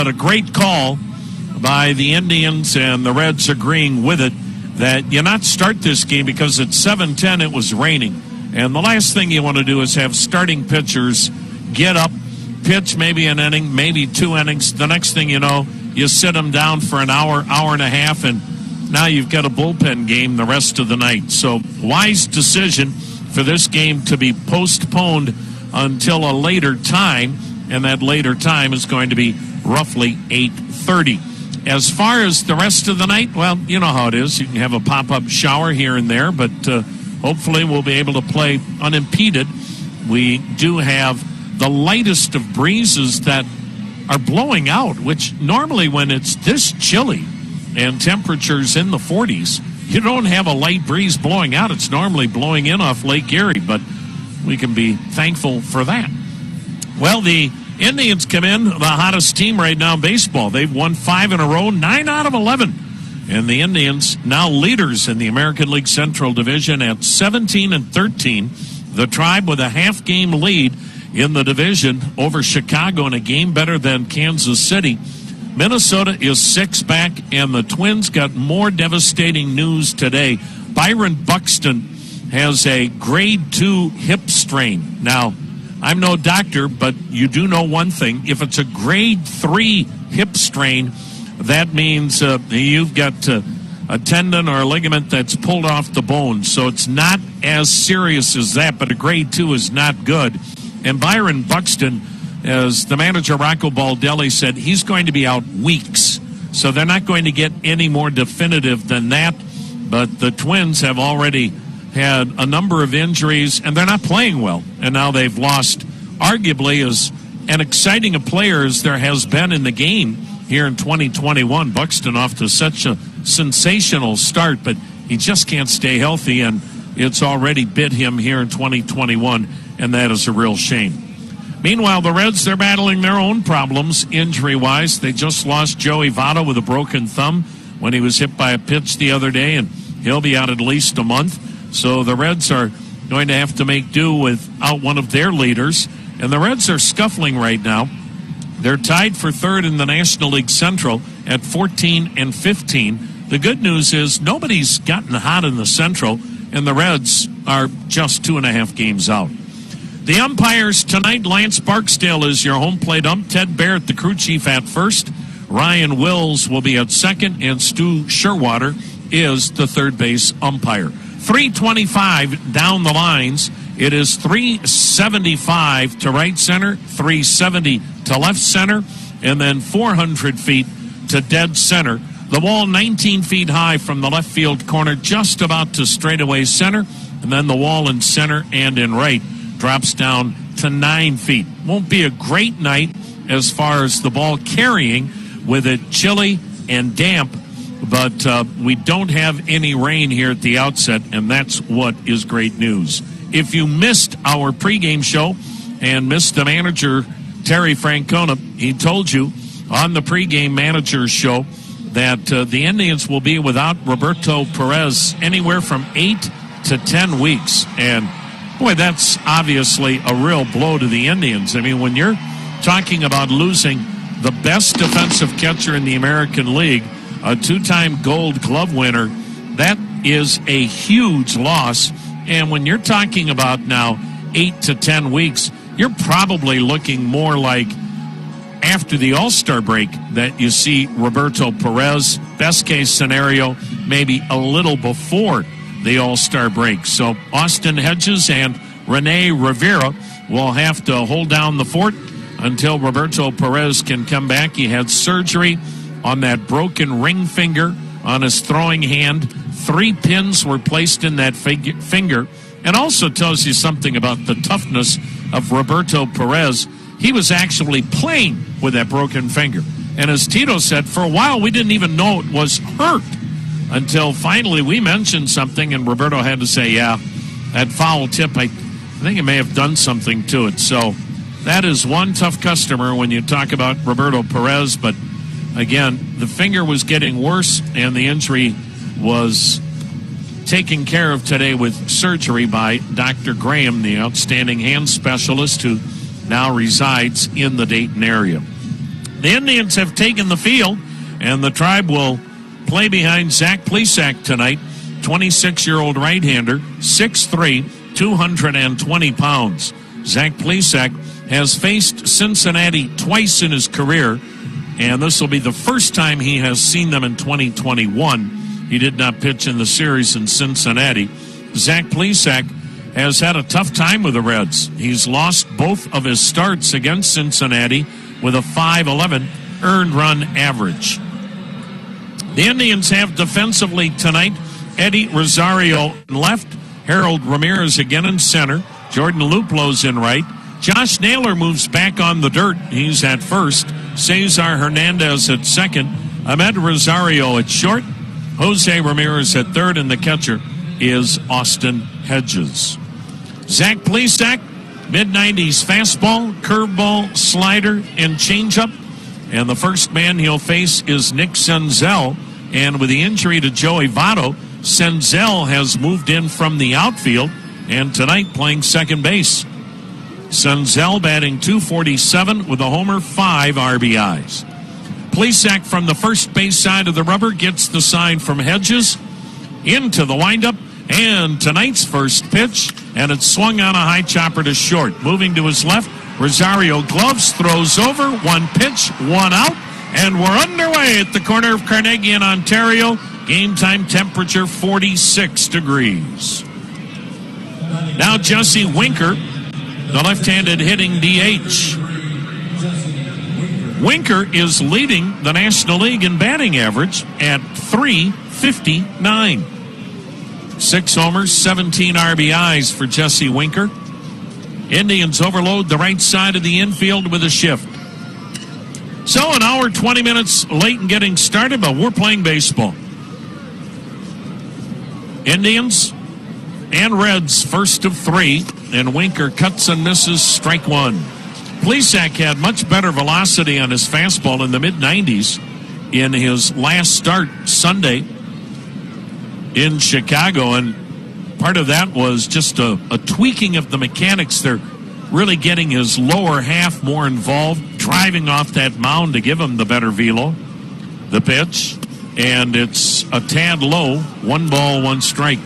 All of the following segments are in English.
but a great call by the Indians, and the Reds agreeing with it, that you not start this game because at 7:10 it was raining. And the last thing you want to do is have starting pitchers get up, pitch maybe an inning, maybe 2 innings. The next thing you know, you sit them down for an hour, hour and a half, and now you've got a bullpen game the rest of the night. So wise decision for this game to be postponed until a later time, and that later time is going to be roughly 8:30. As far as the rest of the night, well, you know how it is. You can have a pop-up shower here and there, but hopefully we'll be able to play unimpeded. We do have the lightest of breezes that are blowing out, which normally when it's this chilly and temperatures in the 40s, you don't have a light breeze blowing out. It's normally blowing in off Lake Erie, but we can be thankful for that. Well, the Indians come in the hottest team right now in baseball. They've won 5 in a row, 9 out of 11. And the Indians now leaders in the American League Central Division at 17-13. The Tribe with a half-game lead in the division over Chicago and a game better than Kansas City. Minnesota is 6 back, and the Twins got more devastating news today. Byron Buxton has a grade 2 hip strain. Now, I'm no doctor, but you do know one thing. If it's a grade 3 hip strain, that means you've got a tendon or a ligament that's pulled off the bone. So it's not as serious as that, but a grade 2 is not good. And Byron Buxton, as the manager Rocco Baldelli said, he's going to be out weeks. So they're not going to get any more definitive than that. But the Twins have already had a number of injuries, and they're not playing well. And now they've lost arguably as an exciting a player as there has been in the game here in 2021. Buxton off to such a sensational start, but he just can't stay healthy, and it's already bit him here in 2021, and that is a real shame. Meanwhile, the Reds, they're battling their own problems injury-wise. They just lost Joey Votto with a broken thumb when he was hit by a pitch the other day, and he'll be out at least a month. So the Reds are going to have to make do without one of their leaders. And the Reds are scuffling right now. They're tied for third in the National League Central at 14-15. The good news is nobody's gotten hot in the Central, and the Reds are just 2.5 games out. The umpires tonight, Lance Barksdale is your home plate ump. Ted Barrett, the crew chief, at first. Ryan Wills will be at second, and Stu Sherwater is the third base umpire. 325 down the lines. It is 375 to right center, 370 to left center, and then 400 feet to dead center. The wall 19 feet high from the left field corner, just about to straightaway center, and then the wall in center and in right drops down to 9 feet. Won't be a great night as far as the ball carrying with it chilly and damp, but we don't have any rain here at the outset, and that's what is great news. If you missed our pregame show and missed the manager, Terry Francona, he told you on the pregame manager show that the Indians will be without Roberto Perez anywhere from 8 to 10 weeks. And, boy, that's obviously a real blow to the Indians. I mean, when you're talking about losing the best defensive catcher in the American League, a 2-time Gold Glove winner, that is a huge loss. And when you're talking about now 8 to 10 weeks, you're probably looking more like after the All-Star break that you see Roberto Perez. Best case scenario, maybe a little before the All-Star break. So Austin Hedges and Rene Rivera will have to hold down the fort until Roberto Perez can come back. He had surgery on that broken ring finger on his throwing hand. 3 pins were placed in that finger, and also tells you something about the toughness of Roberto Perez. He was actually playing with that broken finger. And as Tito said, for a while we didn't even know it was hurt until finally we mentioned something, and Roberto had to say, yeah, that foul tip, I think it may have done something to it. So that is one tough customer when you talk about Roberto Perez. But again, the finger was getting worse, and the injury was taken care of today with surgery by Dr. Graham, the outstanding hand specialist who now resides in the Dayton area. The Indians have taken the field, and the Tribe will play behind Zach Plesac tonight, 26-year-old right-hander, 6'3", 220 pounds. Zach Plesac has faced Cincinnati twice in his career, and this will be the first time he has seen them in 2021. He did not pitch in the series in Cincinnati. Zach Plesac has had a tough time with the Reds. He's lost both of his starts against Cincinnati with a .511 earned run average. The Indians have defensively tonight Eddie Rosario in left, Harold Ramirez again in center, Jordan Luplo's in right. Josh Naylor moves back on the dirt. He's at first. Cesar Hernandez at second. Ahmed Rosario at short. Jose Ramirez at third, and the catcher is Austin Hedges. Zach Plesac, mid-90s fastball, curveball, slider, and changeup. And the first man he'll face is Nick Senzel. And with the injury to Joey Votto, Senzel has moved in from the outfield and tonight playing second base. Senzel batting .247 with a homer, 5 RBIs. Plesac from the first base side of the rubber gets the sign from Hedges into the windup, and tonight's first pitch, and it's swung on a high chopper to short. Moving to his left, Rosario gloves, throws over, one pitch, one out, and we're underway at the corner of Carnegie in Ontario. Game time temperature 46 degrees. Now Jesse Winker, the left-handed hitting DH. Winker is leading the National League in batting average at .359. 6 homers, 17 RBIs for Jesse Winker. Indians overload the right side of the infield with a shift. So an hour, 20 minutes late in getting started, but we're playing baseball. Indians and Reds, first of 3, and Winker cuts and misses, strike one. Plesac had much better velocity on his fastball in the mid-90s in his last start Sunday in Chicago, and part of that was just a tweaking of the mechanics. They're really getting his lower half more involved, driving off that mound to give him the better velo. The pitch, and it's a tad low, 1 ball, 1 strike.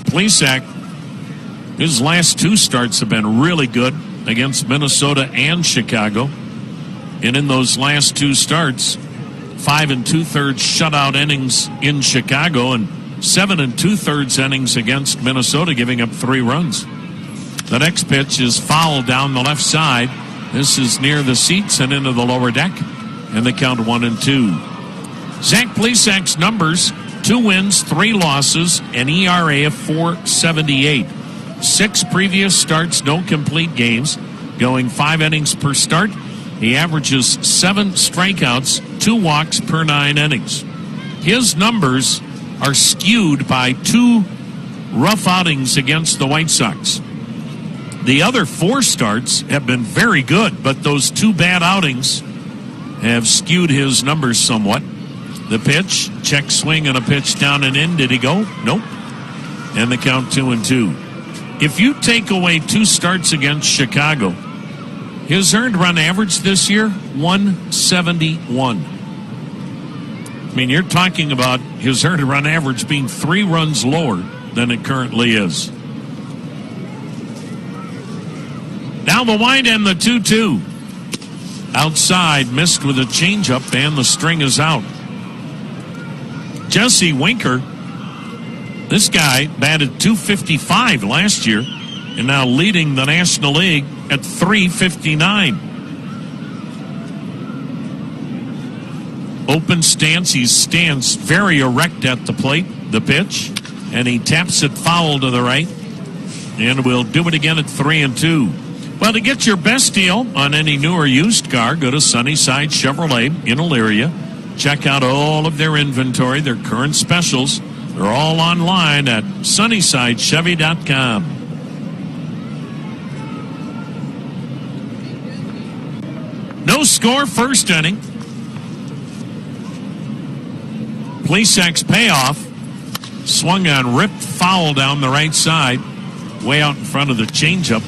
Plesac, his last 2 starts have been really good against Minnesota and Chicago. And in those last 2 starts, 5 2/3 shutout innings in Chicago and 7 2/3 innings against Minnesota, giving up 3 runs. The next pitch is fouled down the left side. This is near the seats and into the lower deck, and the count 1-2. Zach Plesac's numbers: 2 wins, 3 losses, an ERA of .478. 6 previous starts, no complete games, going 5 innings per start. He averages 7 strikeouts, 2 walks per 9 innings. His numbers are skewed by 2 rough outings against the White Sox. The other 4 starts have been very good, but those 2 bad outings have skewed his numbers somewhat. The pitch, check swing and a pitch down and in. Did he go? Nope. And the count 2-2. If you take away 2 starts against Chicago, his earned run average this year, 171. I mean, you're talking about his earned run average being 3 runs lower than it currently is. Now the wind and the 2-2. Outside, missed with a changeup, and the string is out. Jesse Winker, this guy batted .255 last year and now leading the National League at .359. Open stance, he stands very erect at the plate. The pitch, and he taps it foul to the right, and we'll do it again at 3-2. Well, to get your best deal on any new or used car, go to Sunnyside Chevrolet in Elyria. Check out all of their inventory, their current specials. They're all online at SunnysideChevy.com. No score, first inning. Plesac's payoff, swung on, ripped foul down the right side, way out in front of the changeup.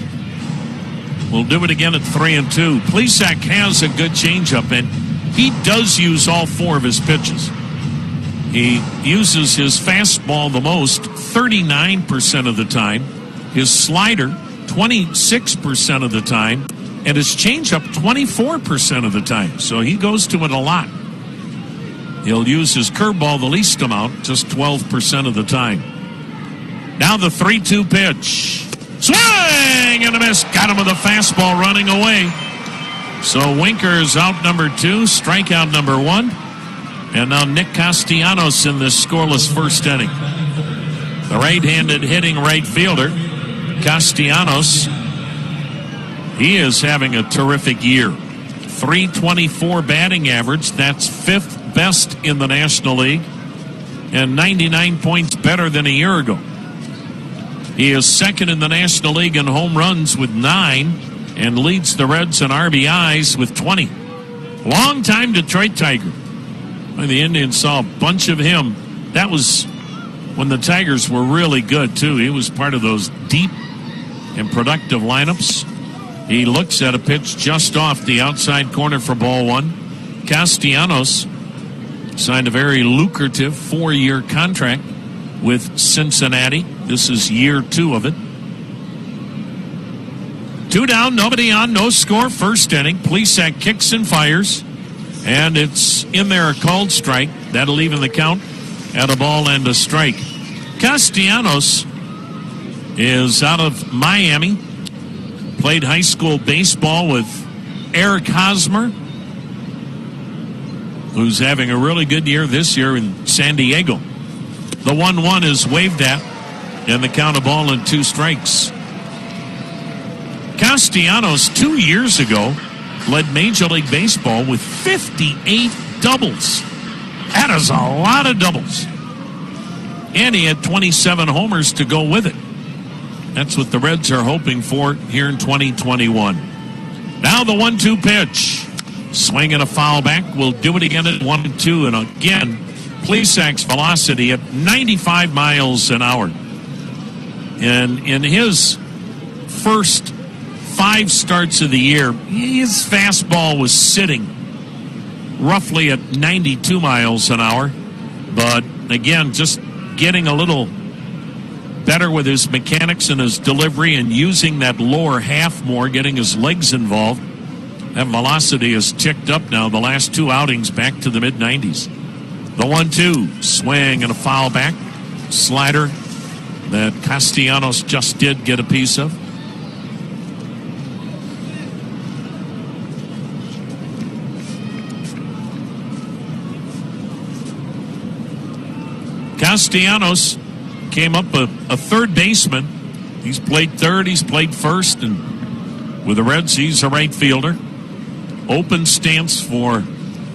We'll do it again at 3-2. Plesac has a good changeup, and he does use all four of his pitches. He uses his fastball the most, 39% of the time, his slider, 26% of the time, and his changeup, 24% of the time. So he goes to it a lot. He'll use his curveball the least amount, just 12% of the time. Now the 3-2 pitch. Swing and a miss. Got him with a fastball running away. So Winker's out number 2, strikeout number 1. And now Nick Castellanos in this scoreless first inning. The right-handed hitting right fielder, Castellanos, he is having a terrific year. .324 batting average. That's 5th best in the National League. And 99 points better than a year ago. He is 2nd in the National League in home runs with 9 and leads the Reds in RBIs with 20. Long-time Detroit Tiger. The Indians saw a bunch of him. That was when the Tigers were really good, too. He was part of those deep and productive lineups. He looks at a pitch just off the outside corner for ball 1. Castellanos signed a very lucrative 4-year contract with Cincinnati. This is year 2 of it. 2 down, nobody on, no score, first inning. Plesac kicks and fires. And it's in there, a called strike. That'll even the count at a ball and a strike. Castellanos is out of Miami. Played high school baseball with Eric Hosmer, who's having a really good year this year in San Diego. The 1-1 is waved at, and the count of ball and 2 strikes. Castellanos 2 years ago led Major League Baseball with 58 doubles. That is a lot of doubles. And he had 27 homers to go with it. That's what the Reds are hoping for here in 2021. Now the 1-2 pitch. Swing and a foul back. We'll do it again at 1-2. And again, Plesac's velocity at 95 miles an hour. And in his first 5 starts of the year, his fastball was sitting roughly at 92 miles an hour. But again, just getting a little better with his mechanics and his delivery and using that lower half more, getting his legs involved. That velocity has ticked up now the last 2 outings back to the mid-90s. The 1-2, swing and a foul back. Slider that Castellanos just did get a piece of. Castellanos came up a third baseman. He's played third, he's played first, and with the Reds, he's a right fielder. Open stance for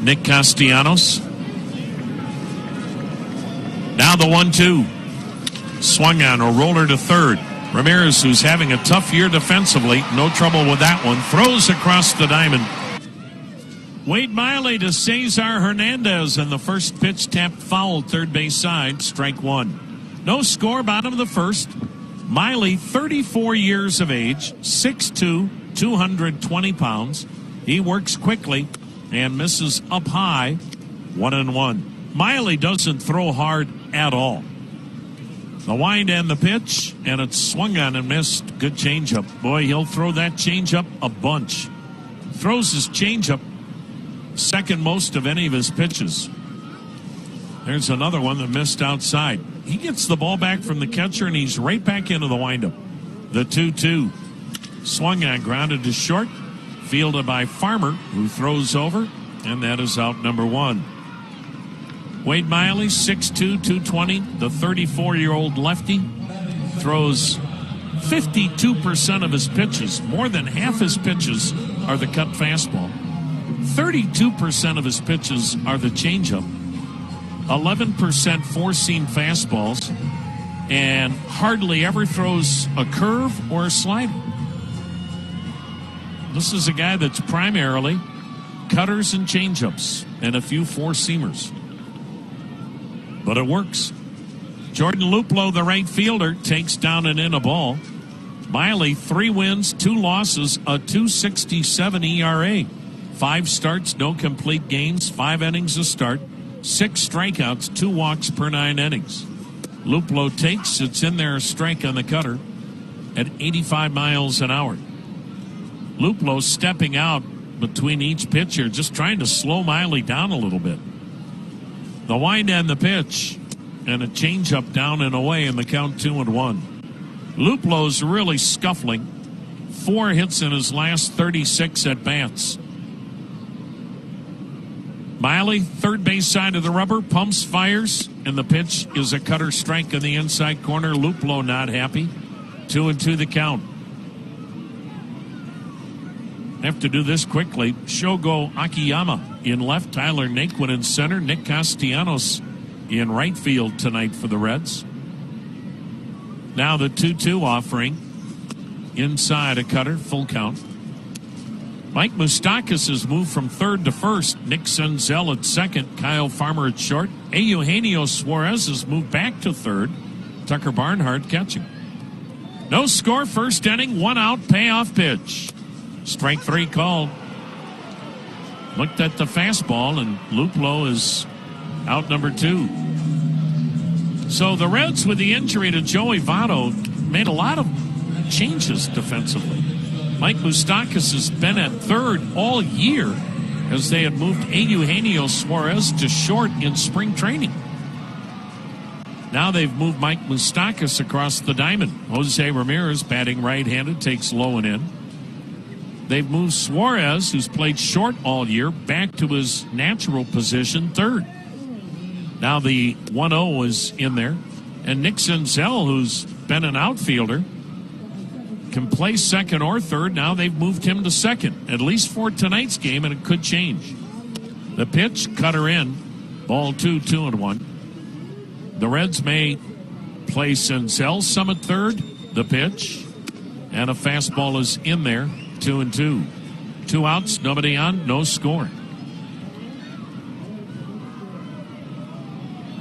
Nick Castellanos. Now the 1-2. Swung on, a roller to third. Ramirez, who's having a tough year defensively, no trouble with that one. Throws across the diamond. Wade Miley to Cesar Hernandez, and the first pitch tapped foul, third base side, strike 1. No score, bottom of the first. Miley, 34 years of age, 6'2", 220 pounds. He works quickly and misses up high, 1-1. Miley doesn't throw hard at all. The wind and the pitch, and it's swung on and missed. Good changeup. Boy, he'll throw that changeup a bunch. Throws his changeup second most of any of his pitches. There's another one that missed outside. He gets the ball back from the catcher, and he's right back into the windup. The 2-2. Swung on, grounded to short. Fielded by Farmer, who throws over, and that is out number 1. Wade Miley, 6'2", 220, the 34-year-old lefty, throws 52% of his pitches. More than half his pitches are the cut fastball. 32% of his pitches are the changeup. 11% four-seam fastballs, and hardly ever throws a curve or a slider. This is a guy that's primarily cutters and changeups and a few four-seamers. But it works. Jordan Luplow, the right fielder, takes down and in a ball. Miley, 3 wins, 2 losses, a 2.67 ERA. 5 starts, no complete games, 5 innings a start, 6 strikeouts, 2 walks per 9 innings. Luplow takes, it's in there, a strike on the cutter at 85 miles an hour. Luplow stepping out between each pitcher, just trying to slow Miley down a little bit. The wind and the pitch, and a changeup down and away, in the count 2-1. Luplow's really scuffling. 4 hits in his last 36 at-bats. Miley, third base side of the rubber, pumps, fires, and the pitch is a cutter strike in the inside corner. Luplow not happy. 2-2 the count. Have to do this quickly. Shogo Akiyama in left, Tyler Naquin in center, Nick Castellanos in right field tonight for the Reds. Now the 2-2 offering. Inside a cutter, full count. Mike Moustakas has moved from third to first. Nick Senzel at second. Kyle Farmer at short. Eugenio Suarez has moved back to third. Tucker Barnhart catching. No score, first inning, 1 out, payoff pitch. Strike 3 called. Looked at the fastball, and Luplow is out number 2. So the Reds, with the injury to Joey Votto, made a lot of changes defensively. Mike Moustakas has been at third all year as they had moved Eugenio Suarez to short in spring training. Now they've moved Mike Moustakas across the diamond. Jose Ramirez, batting right-handed, takes low and in. They've moved Suarez, who's played short all year, back to his natural position, third. Now the 1-0 is in there. And Nick Senzel, who's been an outfielder, can play second or third. Now they've moved him to second, at least for tonight's game, and it could change. The pitch, cutter in, ball 2, 2-1. The Reds may play Senzel some at third. The pitch, and a fastball is in there. 2-2. 2 outs, nobody on, no score.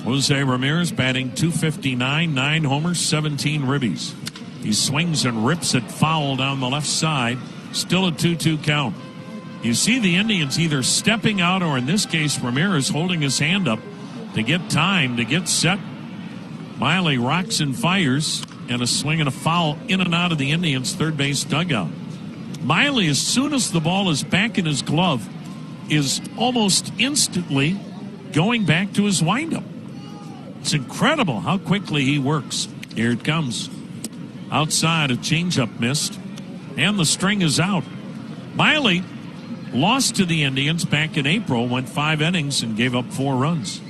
Jose Ramirez batting .259, 9 homers, 17 ribbies. He swings and rips it foul down the left side. Still a 2-2 count. You see the Indians either stepping out, or in this case, Ramirez holding his hand up to get time, to get set. Miley rocks and fires, and a swing and a foul in and out of the Indians' third base dugout. Miley, as soon as the ball is back in his glove, is almost instantly going back to his windup. It's incredible how quickly he works. Here it comes. Outside, a changeup missed, and the string is out. Miley lost to the Indians back in April, went 5 innings and gave up 4 runs.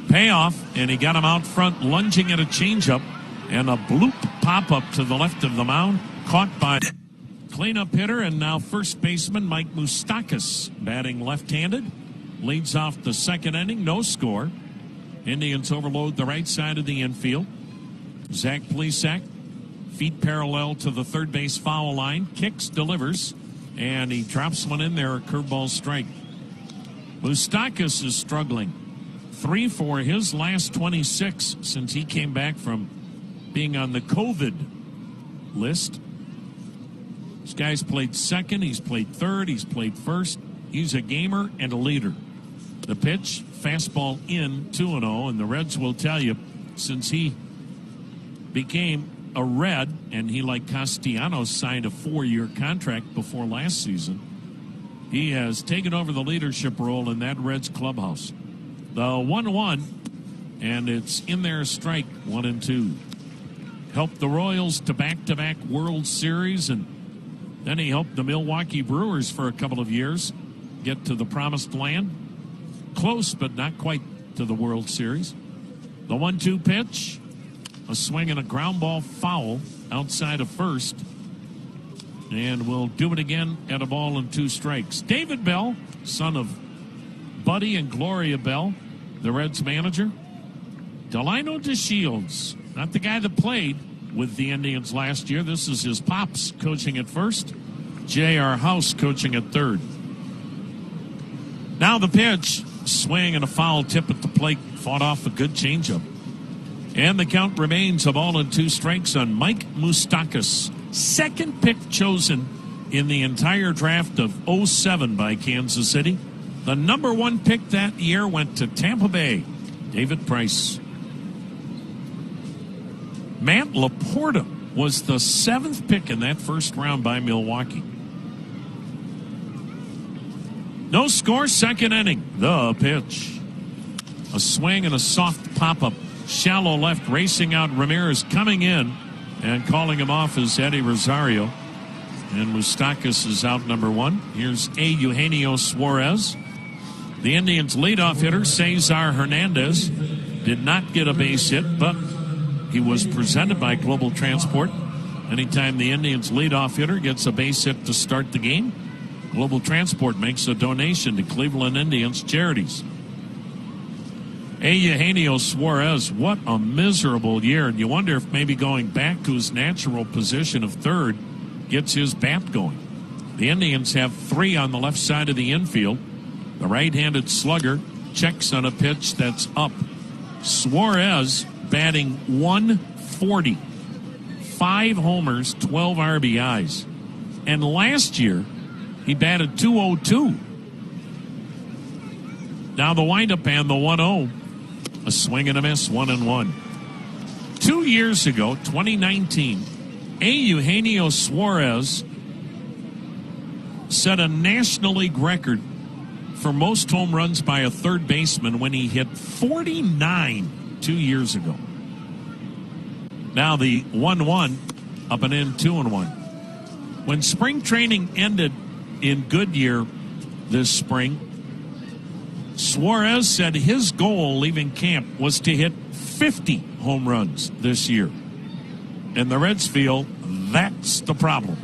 Payoff, and he got him out front, lunging at a changeup, and a bloop pop-up to the left of the mound, caught by cleanup hitter and now first baseman Mike Moustakas, batting left-handed. Leads off the second inning, no score. Indians overload the right side of the infield. Zach Plesac, feet parallel to the third base foul line, kicks, delivers, and he drops one in there, a curveball strike. Moustakas is struggling. 3 for his last 26 since he came back from being on the COVID list. This guy's played second, he's played third, he's played first. He's a gamer and a leader. The pitch, fastball in, 2-0, and the Reds will tell you, since he became a Red, and he, like Castellanos, signed a 4-year contract before last season, he has taken over the leadership role in that Reds clubhouse. The 1-1, and it's in there, strike 1-2. Helped the Royals to back-to-back World Series, and then he helped the Milwaukee Brewers for a couple of years get to the promised land. Close, but not quite to the World Series. The 1-2 pitch, a swing and a ground ball foul outside of first. And we'll do it again at a ball and 2 strikes. David Bell, son of Buddy and Gloria Bell, the Reds manager. Delino DeShields, not the guy that played with the Indians last year. This is his pops coaching at first. J.R. House coaching at third. Now the pitch, swing and a foul tip at the plate, fought off a good changeup. And the count remains a ball and 2 strikes on Mike Moustakas. Second pick chosen in the entire draft of '07 by Kansas City. The number one pick that year went to Tampa Bay, David Price. Matt Laporta was the 7th pick in that first round by Milwaukee. No score, second inning. The pitch. A swing and a soft pop-up. Shallow left, racing out Ramirez, coming in and calling him off is Eddie Rosario. And Moustakas is out number 1. Here's Eugenio Suarez. The Indians' leadoff hitter, Cesar Hernandez, did not get a base hit, but he was presented by Global Transport. Anytime the Indians' leadoff hitter gets a base hit to start the game, Global Transport makes a donation to Cleveland Indians charities. Eugenio Suarez, what a miserable year. And you wonder if maybe going back to his natural position of third gets his bat going. The Indians have 3 on the left side of the infield. The right-handed slugger checks on a pitch that's up. Suarez batting .140. 5 homers, 12 RBIs. And last year, he batted .202. Now the windup and the 1-0. A swing and a miss, 1-1. 2 years ago, 2019, Eugenio Suarez set a National League record for most home runs by a third baseman when he hit 49 2 years ago. Now the 1-1, up and in, 2-1. When spring training ended in Goodyear this spring, Suarez said his goal leaving camp was to hit 50 home runs this year. And the Reds feel that's the problem.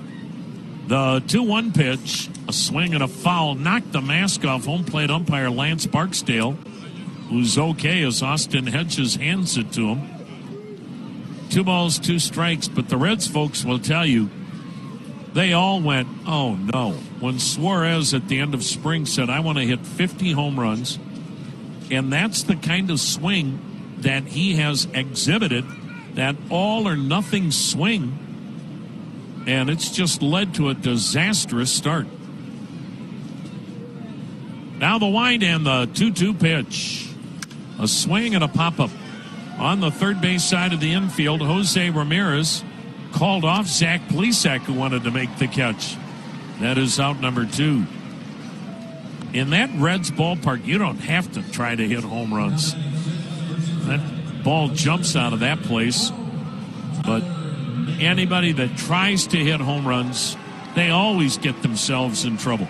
The 2-1 pitch, a swing and a foul, knocked the mask off home plate umpire Lance Barksdale, who's okay as Austin Hedges hands it to him. 2 balls, 2 strikes, but the Reds folks will tell you, they all went, oh no. When Suarez at the end of spring said, I want to hit 50 home runs, and that's the kind of swing that he has exhibited, that all or nothing swing, and it's just led to a disastrous start. Now the wind and the 2-2 pitch. A swing and a pop-up. On the third base side of the infield, Jose Ramirez called off Zach Plesac, who wanted to make the catch. That is out number 2. In that Reds ballpark, you don't have to try to hit home runs. That ball jumps out of that place. But anybody that tries to hit home runs, they always get themselves in trouble.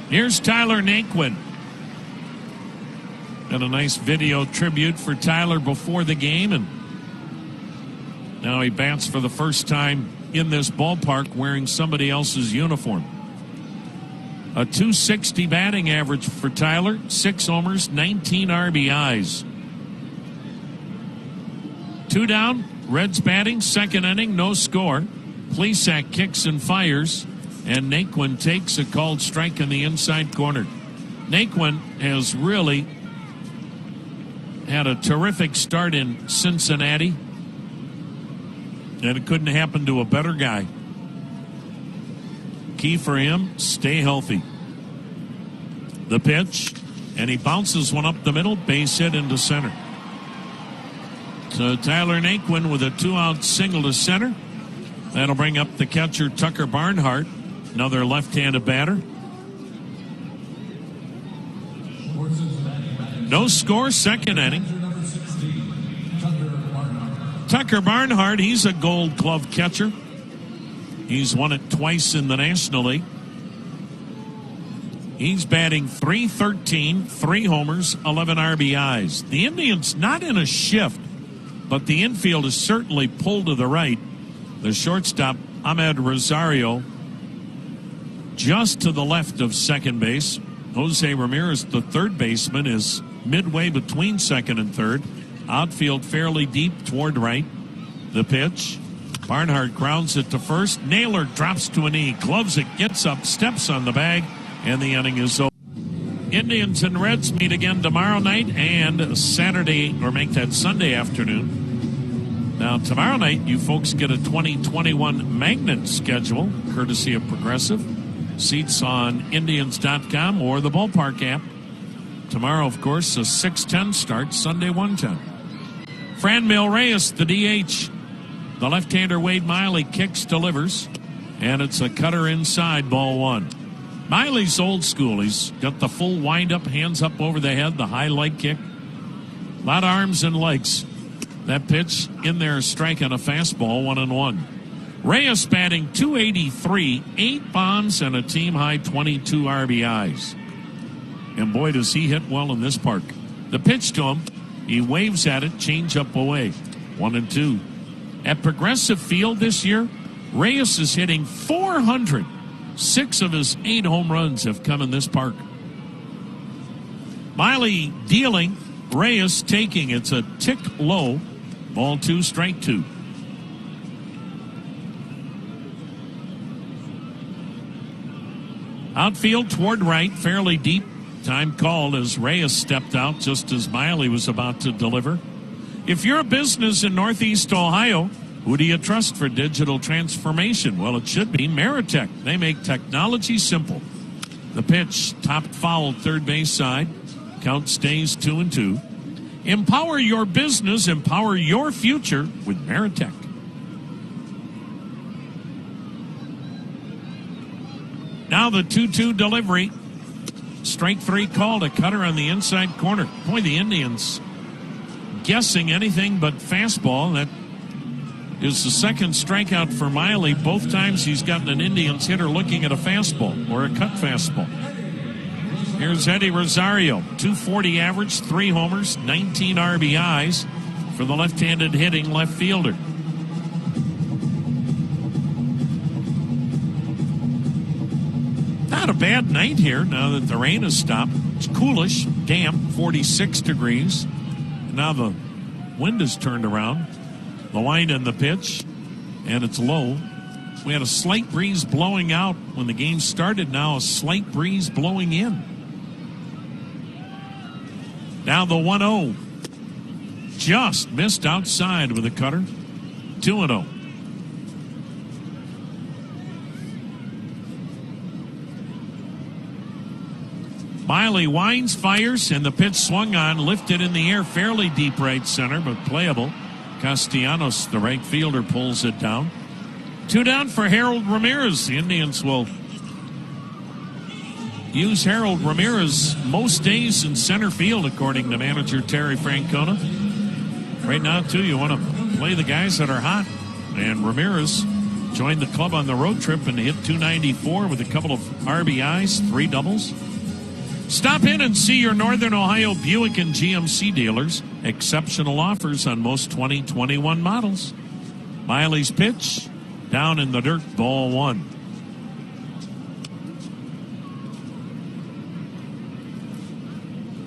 Here's Tyler Naquin. Got a nice video tribute for Tyler before the game, and now he bats for the first time in this ballpark wearing somebody else's uniform. A .260 batting average for Tyler, 6 homers, 19 RBIs. 2 down, Reds batting, second inning, no score. Plesac kicks and fires, and Naquin takes a called strike in the inside corner. Naquin has really had a terrific start in Cincinnati, and it couldn't happen to a better guy. Key for him, stay healthy. The pitch, and he bounces one up the middle, base hit into center. So Tyler Naquin with a 2-out single to center. That'll bring up the catcher Tucker Barnhart, another left-handed batter. No score, second inning. Tucker Barnhart, he's a Gold Glove catcher. He's won it twice in the National League. He's batting .313, 3 homers, 11 RBIs. The Indians not in a shift, but the infield is certainly pulled to the right. The shortstop, Ahmed Rosario, just to the left of second base. Jose Ramirez, the third baseman, is midway between second and third. Outfield fairly deep toward right. The pitch. Barnhart grounds it to first. Naylor drops to a knee, gloves it, gets up, steps on the bag, and the inning is over. Indians and Reds meet again tomorrow night and Saturday, or make that Sunday afternoon. Now, tomorrow night, you folks get a 2021 magnet schedule, courtesy of Progressive. Seats on Indians.com or the ballpark app. Tomorrow, of course, a 6:10 start, Sunday 1:10. Franmil Reyes, the DH. The left-hander Wade Miley kicks, delivers, and it's a cutter inside, ball one. Miley's old school. He's got the full wind-up, hands up over the head, the high leg kick. A lot of arms and legs. That pitch in there, striking a fastball, 1-1. Reyes batting .283, 8 bombs, and a team-high 22 RBIs. And boy, does he hit well in this park. The pitch to him, he waves at it, change up away, 1-2. At Progressive Field this year, Reyes is hitting .400. 6 of his 8 home runs have come in this park. Miley dealing, Reyes taking. It's a tick low. Ball 2, strike 2. Outfield toward right, fairly deep. Time called as Reyes stepped out just as Miley was about to deliver. If you're a business in Northeast Ohio, who do you trust for digital transformation? Well, it should be Meritech. They make technology simple. The pitch, topped foul, third base side. Count stays 2-2. Empower your business, empower your future with Meritech. Now the 2-2 delivery. Strike 3 called, a cutter on the inside corner. Boy, the Indians guessing anything but fastball. That is the second strikeout for Miley. Both times he's gotten an Indians hitter looking at a fastball or a cut fastball. Here's Eddie Rosario, .240 average, 3 homers, 19 RBIs for the left-handed hitting left fielder. Not a bad night here now that the rain has stopped. It's coolish, damp, 46 degrees. Now the wind has turned around. The wind and the pitch, and it's low. We had a slight breeze blowing out when the game started. Now a slight breeze blowing in. Now the 1-0. Just missed outside with a cutter. 2-0. Miley winds, fires, and the pitch swung on, lifted in the air, fairly deep right center, but playable. Castellanos, the right fielder, pulls it down. 2 down for Harold Ramirez. The Indians will use Harold Ramirez most days in center field, according to manager Terry Francona. Right now, too, you want to play the guys that are hot. And Ramirez joined the club on the road trip and hit .294 with a couple of RBIs, 3 doubles. Stop in and see your Northern Ohio Buick and GMC dealers. Exceptional offers on most 2021 models. Miley's pitch, down in the dirt, ball 1.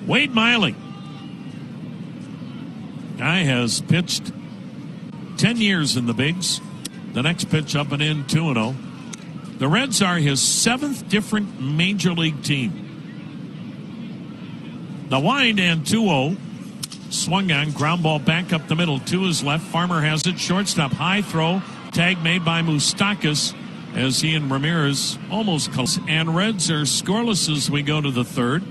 Wade Miley. Guy has pitched 10 years in the bigs. The next pitch up and in, 2-0. The Reds are his 7th different major league team. The wind and 2-0. Swung on, ground ball back up the middle to his left. Farmer has it, shortstop, high throw. Tag made by Moustakas as he and Ramirez almost close. And Reds are scoreless as we go to the third.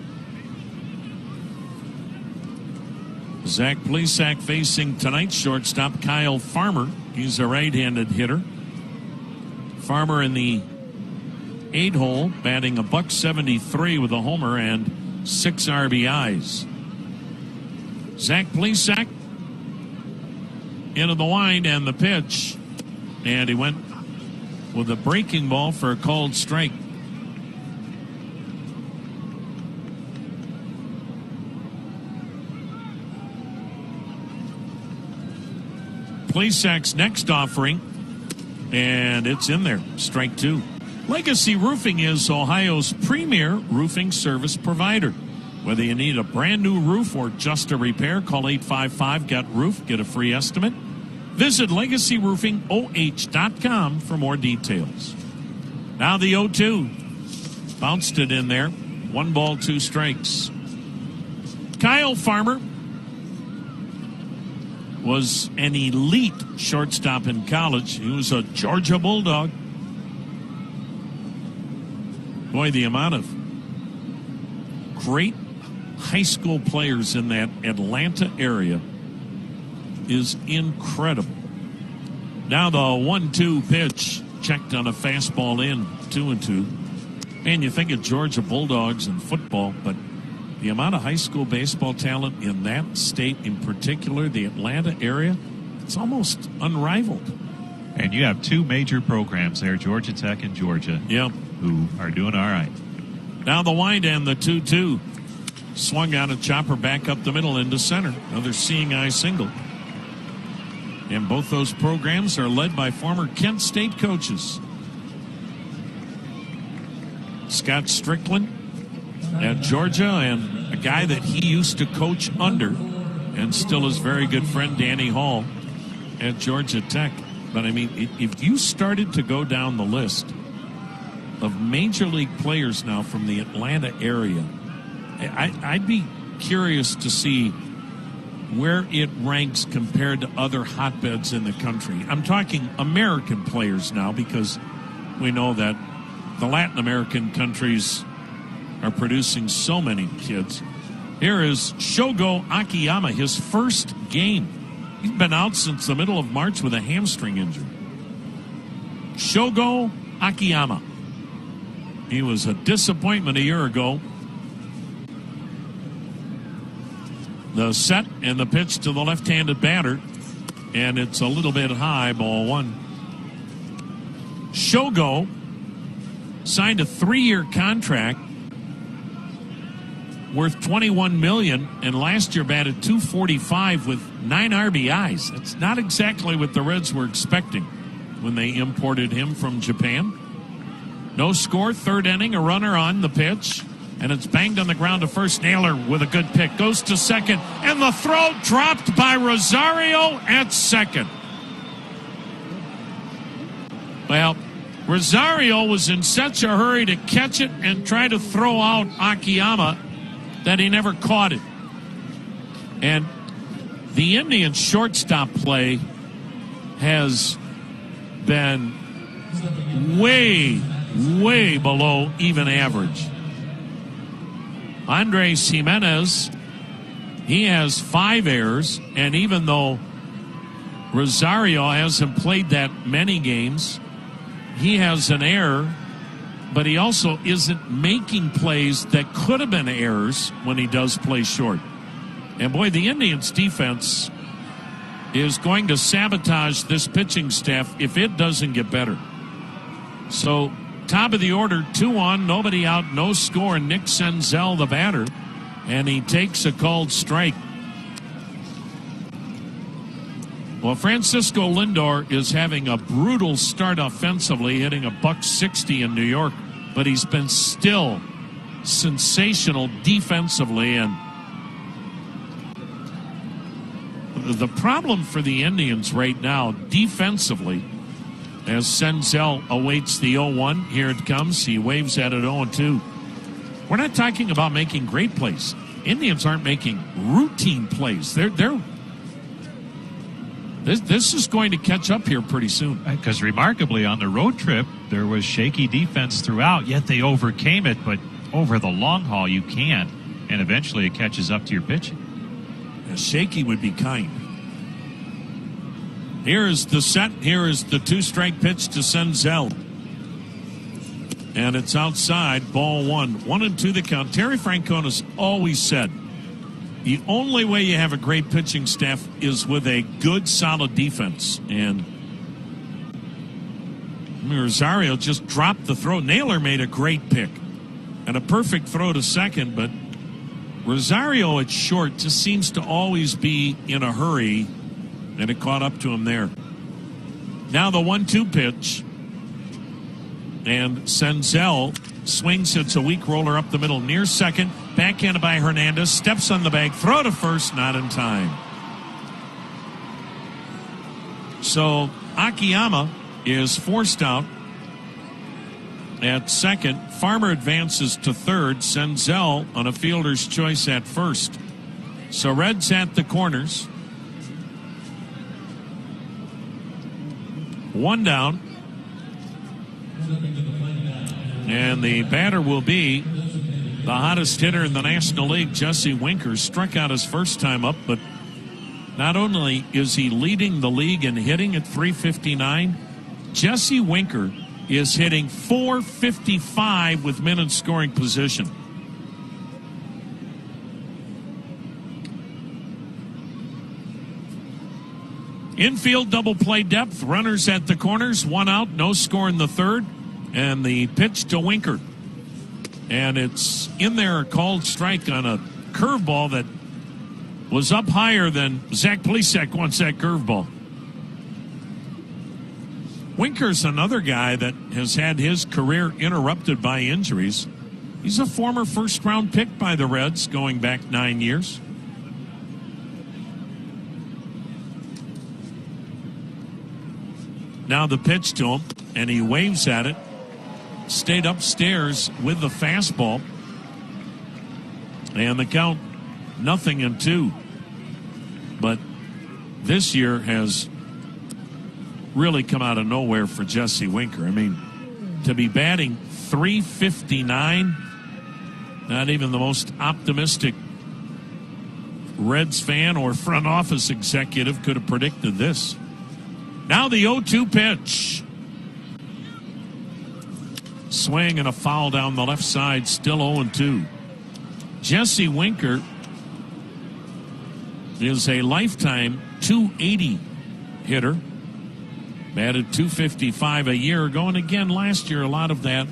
Zach Plesac facing tonight's shortstop, Kyle Farmer. He's a right-handed hitter. Farmer in the 8-hole, batting $173 with a homer and 6 RBIs. Zach Plesac into the wind and the pitch. And he went with a breaking ball for a called strike. Plesac's next offering, and it's in there. Strike 2. Legacy Roofing is Ohio's premier roofing service provider. Whether you need a brand new roof or just a repair, call 855-GET-ROOF. Get a free estimate. Visit LegacyRoofingOH.com for more details. Now the 0-2. Bounced it in there. 1 ball, 2 strikes. Kyle Farmer was an elite shortstop in college. He was a Georgia Bulldog. Boy, the amount of great high school players in that Atlanta area is incredible. Now the 1-2 pitch checked on a fastball in, 2-2. Man, you think of Georgia Bulldogs and football, but the amount of high school baseball talent in that state in particular, the Atlanta area, it's almost unrivaled. And you have two major programs there, Georgia Tech and Georgia, who are doing all right. Now the wind and the 2-2. Swung out a chopper back up the middle into center. Another seeing eye single. And both those programs are led by former Kent State coaches. Scott Strickland at Georgia, and a guy that he used to coach under, and still his very good friend Danny Hall at Georgia Tech. But I mean, if you started to go down the list of major league players now from the Atlanta area, I'd be curious to see where it ranks compared to other hotbeds in the country. I'm talking American players now, because we know that the Latin American countries are producing so many kids. Here is Shogo Akiyama, his first game. He's been out since the middle of March with a hamstring injury. Shogo Akiyama. He was a disappointment a year ago. The set and the pitch to the left-handed batter, and it's a little bit high, ball one. Shogo signed a 3-year contract worth $21 million, and last year batted .245 with 9 RBIs. That's not exactly what the Reds were expecting when they imported him from Japan. No score, third inning, a runner on the pitch, and it's banged on the ground to first. Naylor with a good pick, goes to second, and the throw dropped by Rosario at second. Well, Rosario was in such a hurry to catch it and try to throw out Akiyama that he never caught it. And the Indian shortstop play has been way, way below even average. Andres Jimenez, he has 5 errors, and even though Rosario hasn't played that many games, he has an error, but he also isn't making plays that could have been errors when he does play short. And boy, the Indians' defense is going to sabotage this pitching staff if it doesn't get better. So, top of the order, 2 on, nobody out, no score. Nick Senzel, the batter, and he takes a called strike. Well, Francisco Lindor is having a brutal start offensively, hitting a .160 in New York, but he's been still sensational defensively. And the problem for the Indians right now, defensively, as Senzel awaits the 0-1, here it comes. He waves at it 0-2. We're not talking about making great plays. Indians aren't making routine plays. This is going to catch up here pretty soon. Because remarkably, on the road trip, there was shaky defense throughout, yet they overcame it. But over the long haul, you can't. And eventually it catches up to your pitching. Shaky would be kind. Here is the set. Here is the 2-strike pitch to Senzel. And it's outside, ball 1. 1-2 the count. Terry Francona's always said, the only way you have a great pitching staff is with a good, solid defense. And Rosario just dropped the throw. Naylor made a great pick and a perfect throw to second, but Rosario at short just seems to always be in a hurry, and it caught up to him there. Now the 1-2 pitch, and Senzel swings, hits a weak roller up the middle near second, backhanded by Hernandez, steps on the bag, throw to first, not in time. So Akiyama is forced out at second. Farmer advances to third. Senzel on a fielder's choice at first. So Reds at the corners. One down. And the batter will be the hottest hitter in the National League, Jesse Winker. Struck out his first time up, but not only is he leading the league in hitting at .359, Jesse Winker is hitting .455 with men in scoring position. Infield double play depth, runners at the corners, one out, no score in the third, and the pitch to Winker. And it's in there, a called strike on a curveball that was up higher than Zach Plesac wants that curveball. Winker's another guy that has had his career interrupted by injuries. He's a former first-round pick by the Reds going back 9 years. Now the pitch to him, and he waves at it. Stayed upstairs with the fastball. And the count, 0-2. But this year has really come out of nowhere for Jesse Winker. I mean, to be batting .359, not even the most optimistic Reds fan or front office executive could have predicted this. Now the 0-2 pitch. Swing and a foul down the left side, still 0-2. Jesse Winker is a lifetime .280 hitter. Batted .255 a year ago, and again last year a lot of that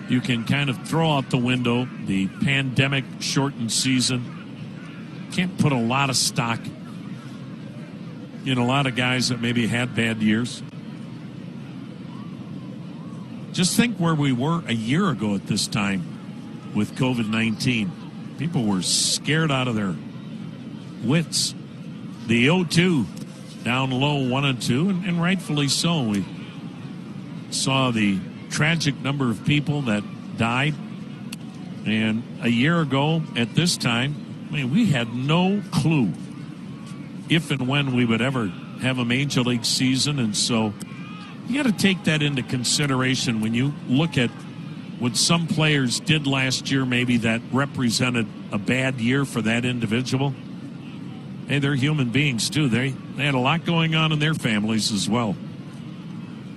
you can kind of throw out the window. The pandemic shortened season. Can't put a lot of stock in a lot of guys that maybe had bad years. Just think where we were a year ago at this time with COVID-19. People were scared out of their wits. The 0-2 down low, 1-2, and rightfully so. We saw the tragic number of people that died. And a year ago at this time, I mean, we had no clue if and when we would ever have a major league season. And so you got to take that into consideration when you look at what some players did last year, maybe that represented a bad year for that individual. Hey, they're human beings too. They had a lot going on in their families as well.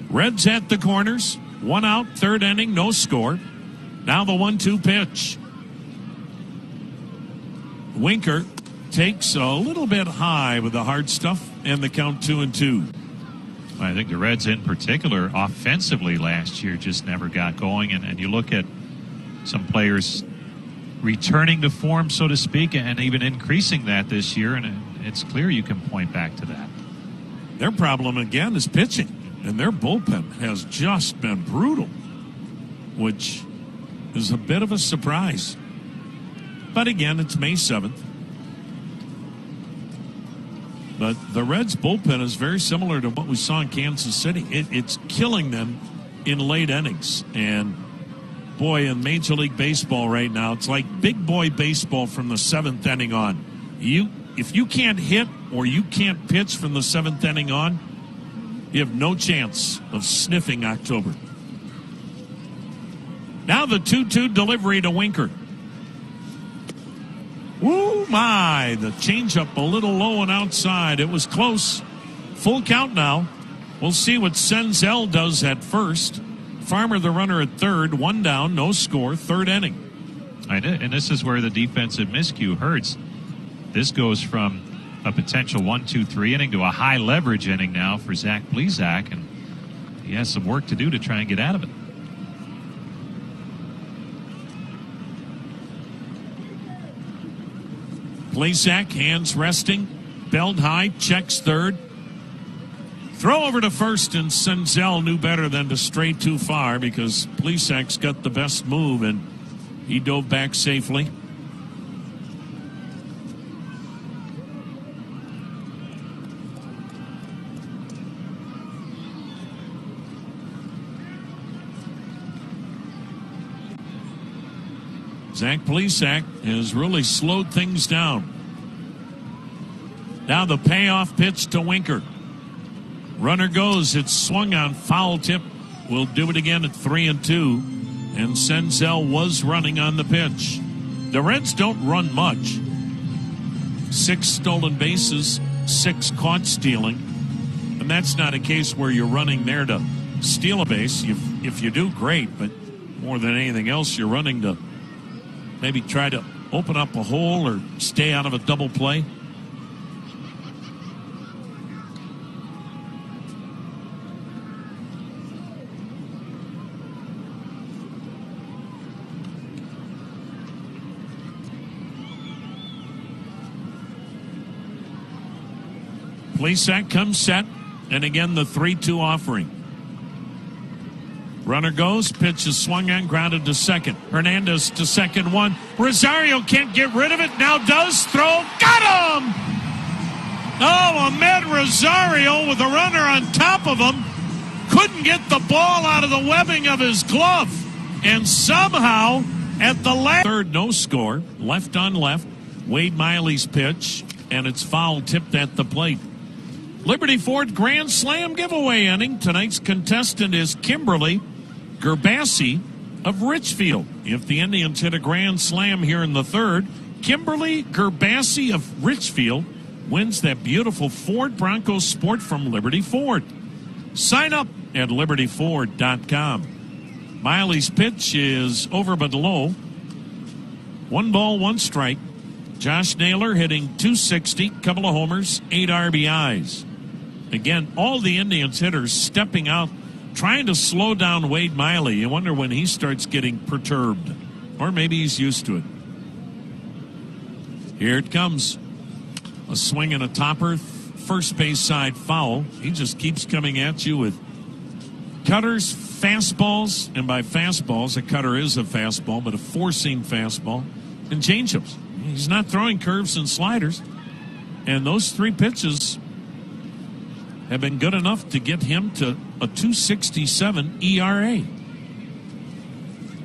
Reds at the corners, one out, third inning, no score. Now the 1-2 pitch. Winker takes a little bit high with the hard stuff, and the count 2-2. I think the Reds in particular offensively last year just never got going, and you look at some players returning to form, so to speak, and even increasing that this year, and it's clear you can point back to that. Their problem again is pitching, and their bullpen has just been brutal, which is a bit of a surprise. But again, it's May 7th. But the Reds' bullpen is very similar to what we saw in Kansas City. It's killing them in late innings. And, boy, in Major League Baseball right now, it's like big boy baseball from the 7th inning on. If you can't hit or you can't pitch from the 7th inning on, you have no chance of sniffing October. Now the 2-2 delivery to Winker. Woo, my, the changeup a little low and outside. It was close. Full count now. We'll see what Senzel does at first. Farmer the runner at third, one down, no score, third inning. And this is where the defensive miscue hurts. This goes from a potential 1-2-3 inning to a high leverage inning now for Zach Plesac, and he has some work to do to try and get out of it. Plesac, hands resting, belt high, checks third. Throw over to first, and Senzel knew better than to stray too far because Plesac's got the best move, and he dove back safely. Zach Plesac has really slowed things down. Now the payoff pitch to Winker. Runner goes. It's swung on, foul tip. We'll do it again at 3-2. And Senzel was running on the pitch. The Reds don't run much. 6 stolen bases, 6 caught stealing. And that's not a case where you're running there to steal a base. If you do, great. But more than anything else, you're running to maybe try to open up a hole or stay out of a double play. Plesac comes set, and again the 3-2 offering. Runner goes, pitch is swung on, grounded to second. Hernandez to second, 1. Rosario can't get rid of it, now does throw, got him! Oh, Ahmed Rosario with a runner on top of him, couldn't get the ball out of the webbing of his glove, and somehow at the last third, no score, left on left, Wade Miley's pitch, and it's foul tipped at the plate. Liberty Ford Grand Slam giveaway inning. Tonight's contestant is Kimberly Gerbassi of Richfield. If the Indians hit a Grand Slam here in the third, Kimberly Gerbassi of Richfield wins that beautiful Ford Bronco Sport from Liberty Ford. Sign up at libertyford.com. Miley's pitch is over but low. 1 ball, 1 strike. Josh Naylor hitting .260, couple of homers, 8 RBIs. Again, all the Indians hitters stepping out, trying to slow down Wade Miley. You wonder when he starts getting perturbed. Or maybe he's used to it. Here it comes. A swing and a topper, first base side foul. He just keeps coming at you with cutters, fastballs, and by fastballs, a cutter is a fastball, but a 4-seam fastball, and changeups. He's not throwing curves and sliders. And those 3 pitches have been good enough to get him to a .267 ERA.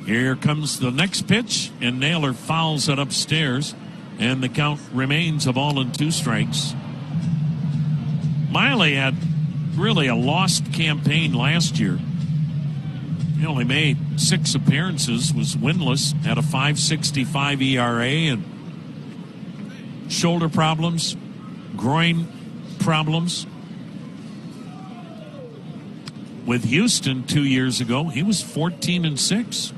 Here comes the next pitch, and Naylor fouls it upstairs, and the count remains a ball and 2 strikes. Miley had really a lost campaign last year. He only made 6 appearances, was winless, had a .565 ERA, and shoulder problems, groin problems. With Houston 2 years ago, he was 14-6.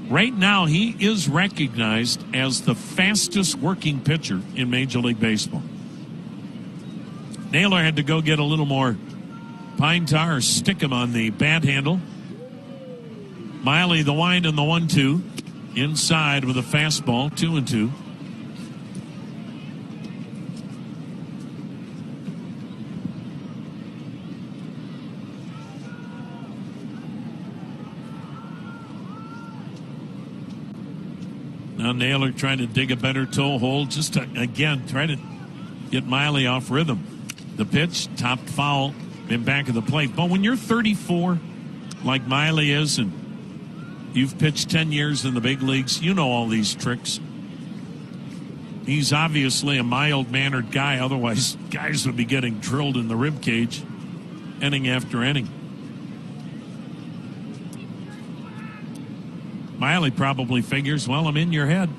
Right now, he is recognized as the fastest working pitcher in Major League Baseball. Naylor had to go get a little more pine tar or stick him on the bat handle. Miley, the wind and the 1-2. Inside with a fastball, 2-2. Now Naylor trying to dig a better toe hold, just to, again, try to get Miley off rhythm. The pitch, topped foul, in back of the plate. But when you're 34, like Miley is, and you've pitched 10 years in the big leagues, you know all these tricks. He's obviously a mild-mannered guy. Otherwise, guys would be getting drilled in the rib cage inning after inning. Miley probably figures, well, I'm in your head.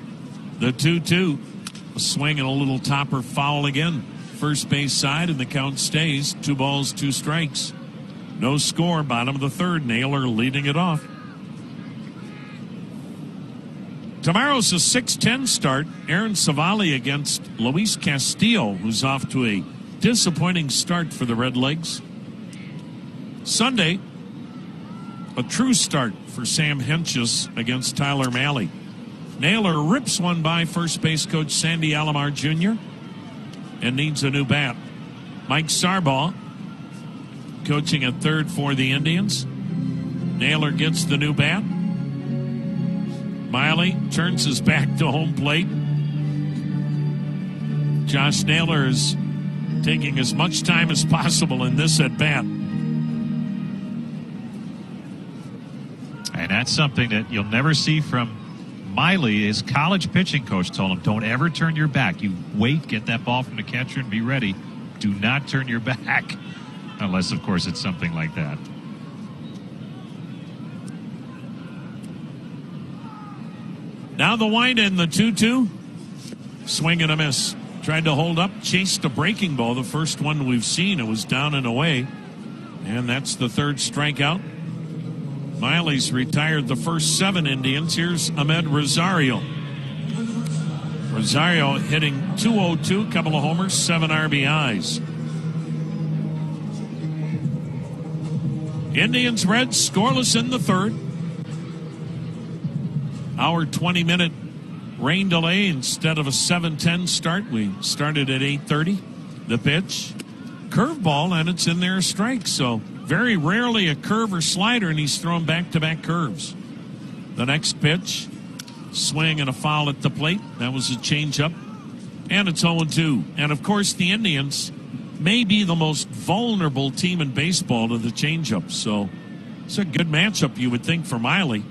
The 2-2. A swing and a little topper foul again. First base side, and the count stays. 2 balls, 2 strikes. No score, bottom of the third. Naylor leading it off. Tomorrow's a 6:10 start. Aaron Savali against Luis Castillo, who's off to a disappointing start for the Redlegs. Sunday, a true start for Sam Hentges against Tyler Mahle. Naylor rips one by first base coach Sandy Alomar Jr. and needs a new bat. Mike Sarbaugh coaching at third for the Indians. Naylor gets the new bat. Miley turns his back to home plate. Josh Naylor is taking as much time as possible in this at bat. And that's something that you'll never see from Miley. His college pitching coach told him, don't ever turn your back. You wait, get that ball from the catcher, and be ready. Do not turn your back. Unless, of course, it's something like that. Now the wind in the 2-2. Swing and a miss. Tried to hold up, chased a breaking ball. The first one we've seen. It was down and away. And that's the third strikeout. Miley's retired the first 7 Indians. Here's Ahmed Rosario. Rosario hitting .202, couple of homers, 7 RBIs. Indians Reds scoreless in the third. Our 20-minute rain delay instead of a 7:10 start. We started at 8:30. The pitch, curveball, and it's in there a strike. So very rarely a curve or slider, and he's thrown back-to-back curves. The next pitch, swing and a foul at the plate. That was a changeup, and it's 0-2. And of course, the Indians may be the most vulnerable team in baseball to the changeup. So it's a good matchup, you would think, for Miley.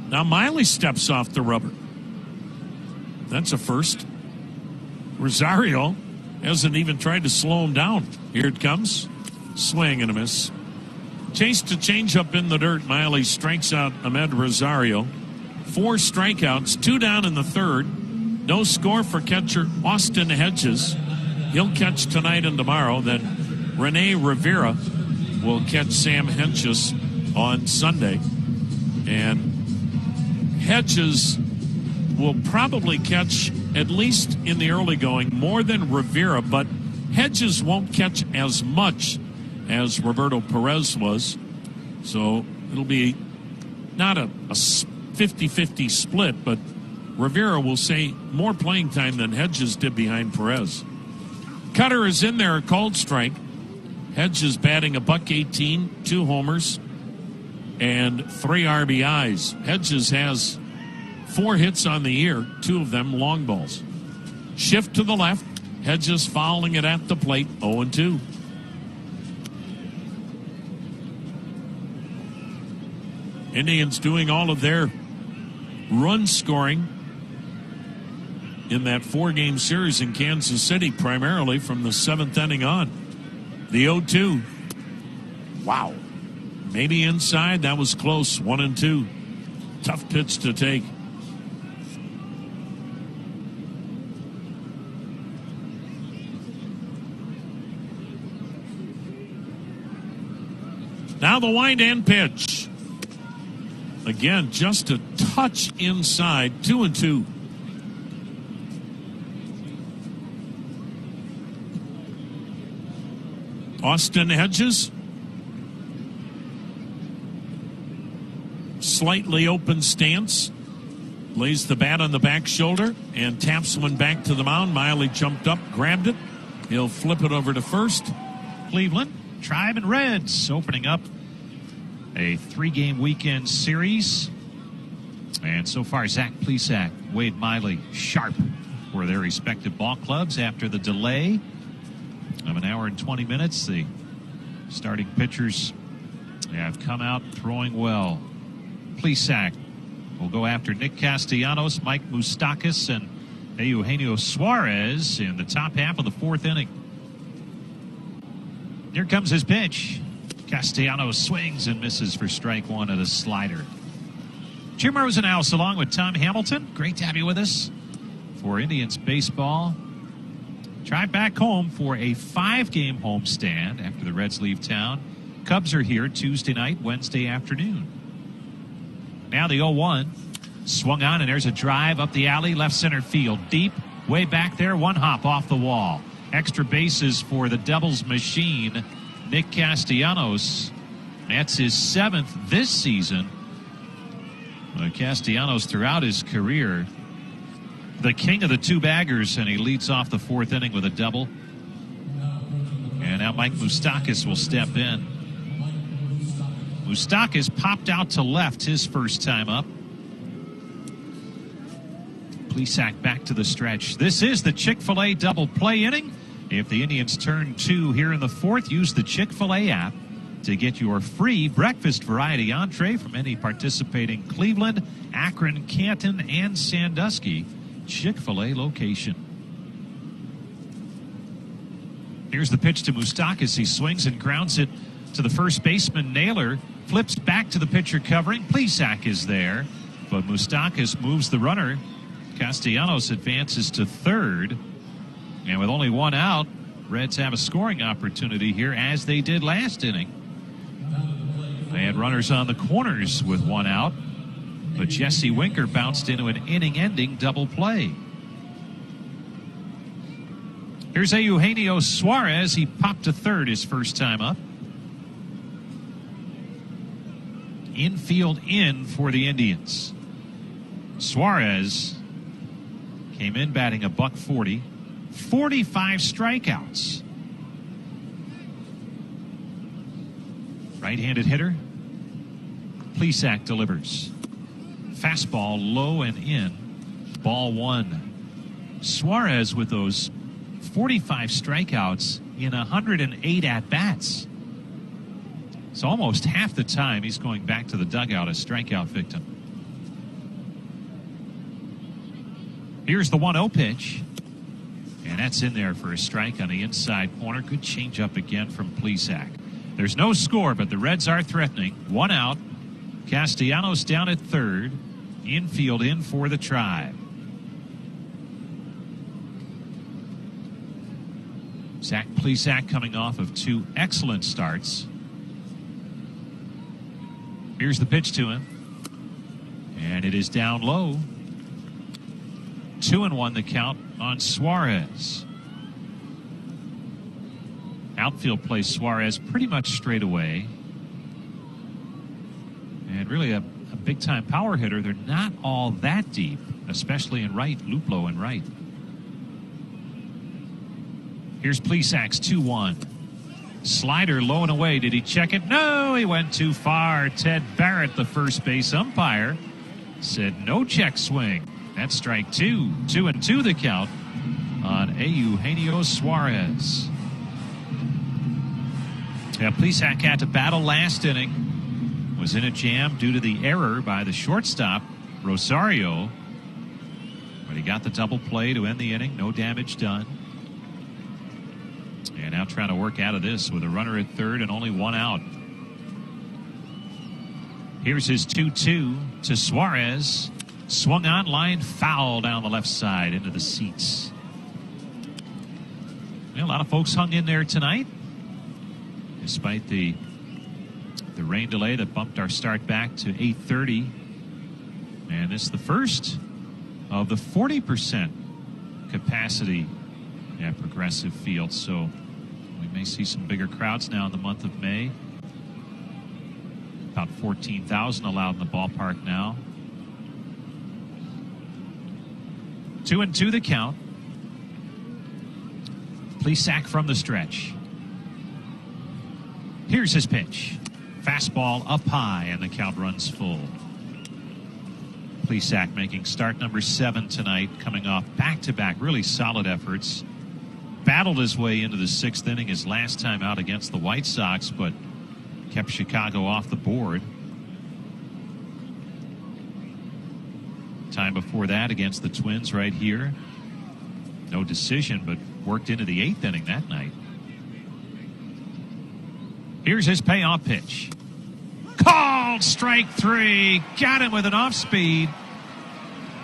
Now Miley steps off the rubber. That's a first. Rosario hasn't even tried to slow him down. Here it comes. Swing and a miss. Chased a changeup in the dirt. Miley strikes out Ahmed Rosario. 4 strikeouts, 2 down in the third. No score for catcher Austin Hedges. He'll catch tonight and tomorrow. Then Rene Rivera will catch Sam Hentges on Sunday. And Hedges will probably catch, at least in the early going, more than Rivera, but Hedges won't catch as much as Roberto Perez was. So it'll be not a 50-50 split, but Rivera will say more playing time than Hedges did behind Perez. Cutter is in there, a called strike. Hedges batting $118, 2 homers, and 3 RBIs. Hedges has 4 hits on the year, 2 of them long balls. Shift to the left. Hedges fouling it at the plate, 0-2. Indians doing all of their run scoring in that 4-game series in Kansas City, primarily from the 7th inning on. The 0-2. Wow. Maybe inside. That was close. 1-2. Tough pitch to take. Now the wind and pitch. Again, just a touch inside. 2-2. Austin Hedges. Slightly open stance. Lays the bat on the back shoulder and taps one back to the mound. Miley jumped up, grabbed it. He'll flip it over to first. Cleveland, Tribe and Reds opening up a 3-game weekend series. And so far, Zach Plesac, Wade Miley, Sharp for their respective ball clubs after the delay of an hour and 20 minutes. The starting pitchers have come out throwing well. Plesac will go after Nick Castellanos, Mike Moustakas, and Eugenio Suarez in the top half of the 4th inning. Here comes his pitch. Castellanos swings and misses for strike 1 at a slider. Jim Rosenhaus along with Tom Hamilton. Great to have you with us for Indians baseball. Tribe back home for a 5-game homestand after the Reds leave town. Cubs are here Tuesday night, Wednesday afternoon. Now the 0-1. Swung on, and there's a drive up the alley, left center field. Deep, way back there, 1 hop off the wall. Extra bases for the Devils machine, Nick Castellanos. That's his 7th this season. Castellanos throughout his career, the king of the 2-baggers, and he leads off the 4th inning with a double. And now Mike Moustakas will step in. Moustakas popped out to left his first time up. Plesac back to the stretch. This is the Chick-fil-A double play inning. If the Indians turn 2 here in the 4th, use the Chick-fil-A app to get your free breakfast variety entree from any participating Cleveland, Akron, Canton, and Sandusky Chick-fil-A location. Here's the pitch to Moustakas. He swings and grounds it to the first baseman. Naylor flips back to the pitcher covering. Plesac is there, but Moustakas moves the runner. Castellanos advances to third. And with only one out, Reds have a scoring opportunity here, as they did last inning. They had runners on the corners with one out, but Jesse Winker bounced into an inning-ending double play. Here's Eugenio Suarez. He popped to third his first time up. Infield in for the Indians. Suarez came in batting $140, 45 strikeouts. Right-handed hitter. Plesac delivers. Fastball low and in. Ball one. Suarez with those 45 strikeouts in 108 at-bats. So almost half the time he's going back to the dugout a strikeout victim. Here's the 1-0 pitch. And that's in there for a strike on the inside corner. Good changeup again from Plesac. There's no score, but the Reds are threatening. One out. Castellanos down at third. Infield in for the Tribe. Zach Plesac coming off of two excellent starts. Here's the pitch to him. And it is down low. 2-1 the count on Suarez. Outfield plays Suarez pretty much straight away. And really a big-time power hitter. They're not all that deep, especially in right, Luplow in right. Here's Plesac's 2-1. Slider low and away. Did he check it? No, he went too far. Ted Barrett, the first base umpire, said no check swing. That's strike two. 2-2 the count on Eugenio Suarez. Yeah, Plesac had to battle last inning. Was in a jam due to the error by the shortstop, Rosario. But he got the double play to end the inning. No damage done. And now trying to work out of this with a runner at third and only one out. Here's his 2-2 to Suarez. Swung on, line foul down the left side into the seats. A lot of folks hung in there tonight, despite the rain delay that bumped our start back to 8:30. And it's the first of the 40% capacity at Progressive Field. So we may see some bigger crowds now in the month of May. About 14,000 allowed in the ballpark now. 2-2 the count. Plesac from the stretch. Here's his pitch. Fastball up high, and the count runs full. Plesac making start number 7 tonight, coming off back-to-back really solid efforts. Battled his way into the 6th inning his last time out against the White Sox, but kept Chicago off the board. Time before that against the Twins right here. No decision, but worked into the 8th inning that night. Here's his payoff pitch. Called strike 3. Got him with an off speed.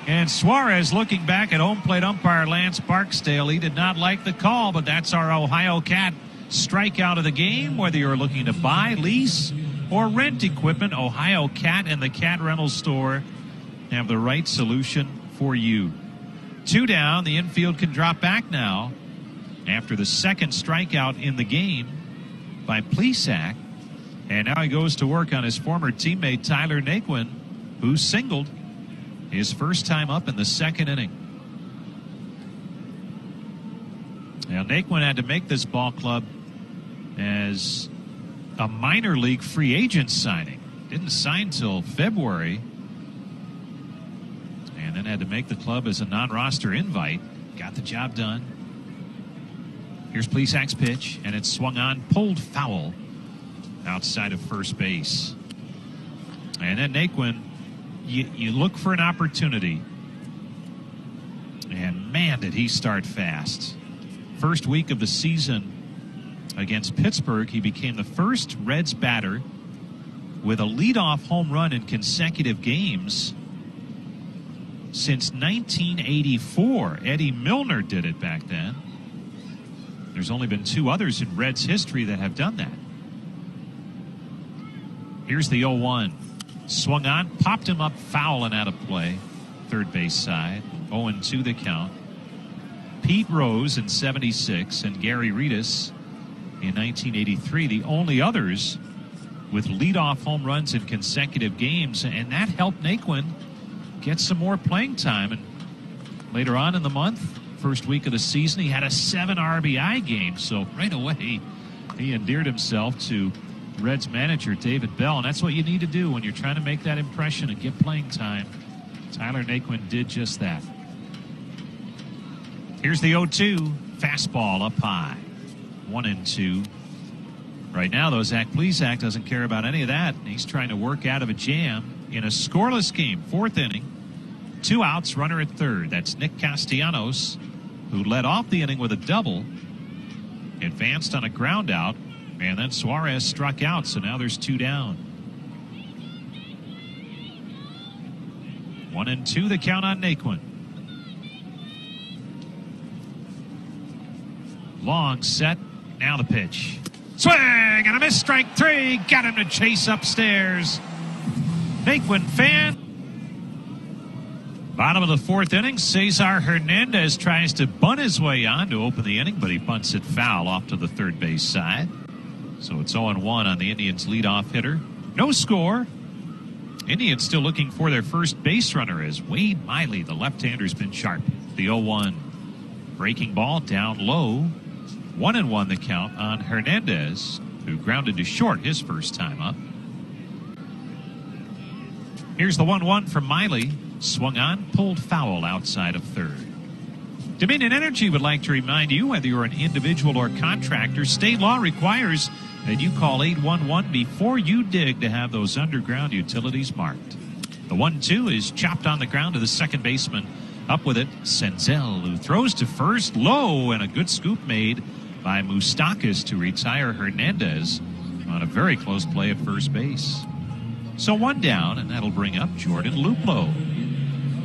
And Suarez looking back at home plate umpire Lance Barksdale. He did not like the call, but that's our Ohio Cat strikeout of the game. Whether you're looking to buy, lease, or rent equipment, Ohio Cat and the Cat Rental Store have the right solution for you. 2 down. The infield can drop back now after the second strikeout in the game by Plesac. And now he goes to work on his former teammate Tyler Naquin, who singled his first time up in the 2nd inning. Now Naquin had to make this ball club as a minor league free agent signing. Didn't sign till February. And then had to make the club as a non-roster invite. Got the job done. Here's Plesac's pitch, and it's swung on, pulled foul outside of first base. And then Naquin, you look for an opportunity. And man, did he start fast. First week of the season against Pittsburgh, he became the first Reds batter with a leadoff home run in consecutive games since 1984. Eddie Milner did it back then. There's only been 2 others in Reds history that have done that. Here's the 0-1. Swung on, popped him up foul and out of play. Third base side. 0-2 the count. Pete Rose in 76 and Gary Reedus in 1983, the only others with leadoff home runs in consecutive games, and that helped Naquin get some more playing time. And later on in the month, first week of the season, he had a 7 RBI game, so right away he endeared himself to Reds manager David Bell, and that's what you need to do when you're trying to make that impression and get playing time. Tyler Naquin did just that. Here's the 0-2. Fastball up high. 1-2. Right now, though, Zach Plesac doesn't care about any of that. He's trying to work out of a jam in a scoreless game. 4th inning. 2 outs, runner at third. That's Nick Castellanos, who led off the inning with a double. Advanced on a ground out. And then Suarez struck out, so now there's 2 down. 1-2 the count on Naquin. Long set. Now the pitch. Swing and a miss. Strike 3. Got him to chase upstairs. Naquin fan. Bottom of the 4th inning. Cesar Hernandez tries to bunt his way on to open the inning, but he bunts it foul off to the third base side. So it's 0-1 on the Indians' leadoff hitter. No score. Indians still looking for their first base runner as Wade Miley, the left-hander's been sharp. The 0-1. Breaking ball down low. 1-1 the count on Hernandez, who grounded to short his first time up. Here's the 1-1 from Miley. Swung on, pulled foul outside of third. Dominion Energy would like to remind you, whether you're an individual or contractor, state law requires that you call 811 before you dig to have those underground utilities marked. The 1-2 is chopped on the ground to the second baseman. Up with it, Senzel, who throws to first low, and a good scoop made by Moustakas to retire Hernandez on a very close play at first base. So 1 down, and that'll bring up Jordan Luplow.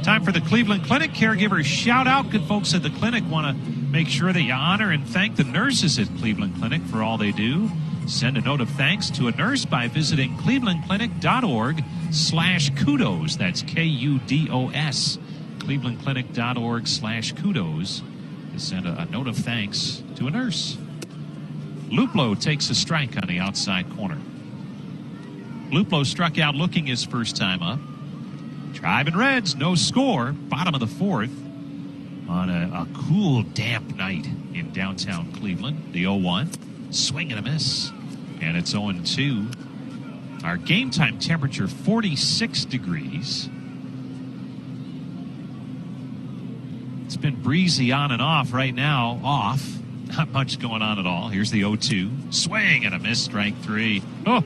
Time for the Cleveland Clinic. Caregivers shout out. Good folks at the clinic want to make sure that you honor and thank the nurses at Cleveland Clinic for all they do. Send a note of thanks to a nurse by visiting clevelandclinic.org/kudos. That's KUDOS. clevelandclinic.org/kudos to send a note of thanks to a nurse. Luplow takes a strike on the outside corner. Luplow struck out looking his first time up. Tribe and Reds, no score. Bottom of the 4th on a cool, damp night in downtown Cleveland. The 0-1. Swing and a miss. And it's 0-2. Our game time temperature, 46 degrees. It's been breezy on and off right now. Off. Not much going on at all. Here's the 0-2. Swing and a miss. Strike 3. Oh,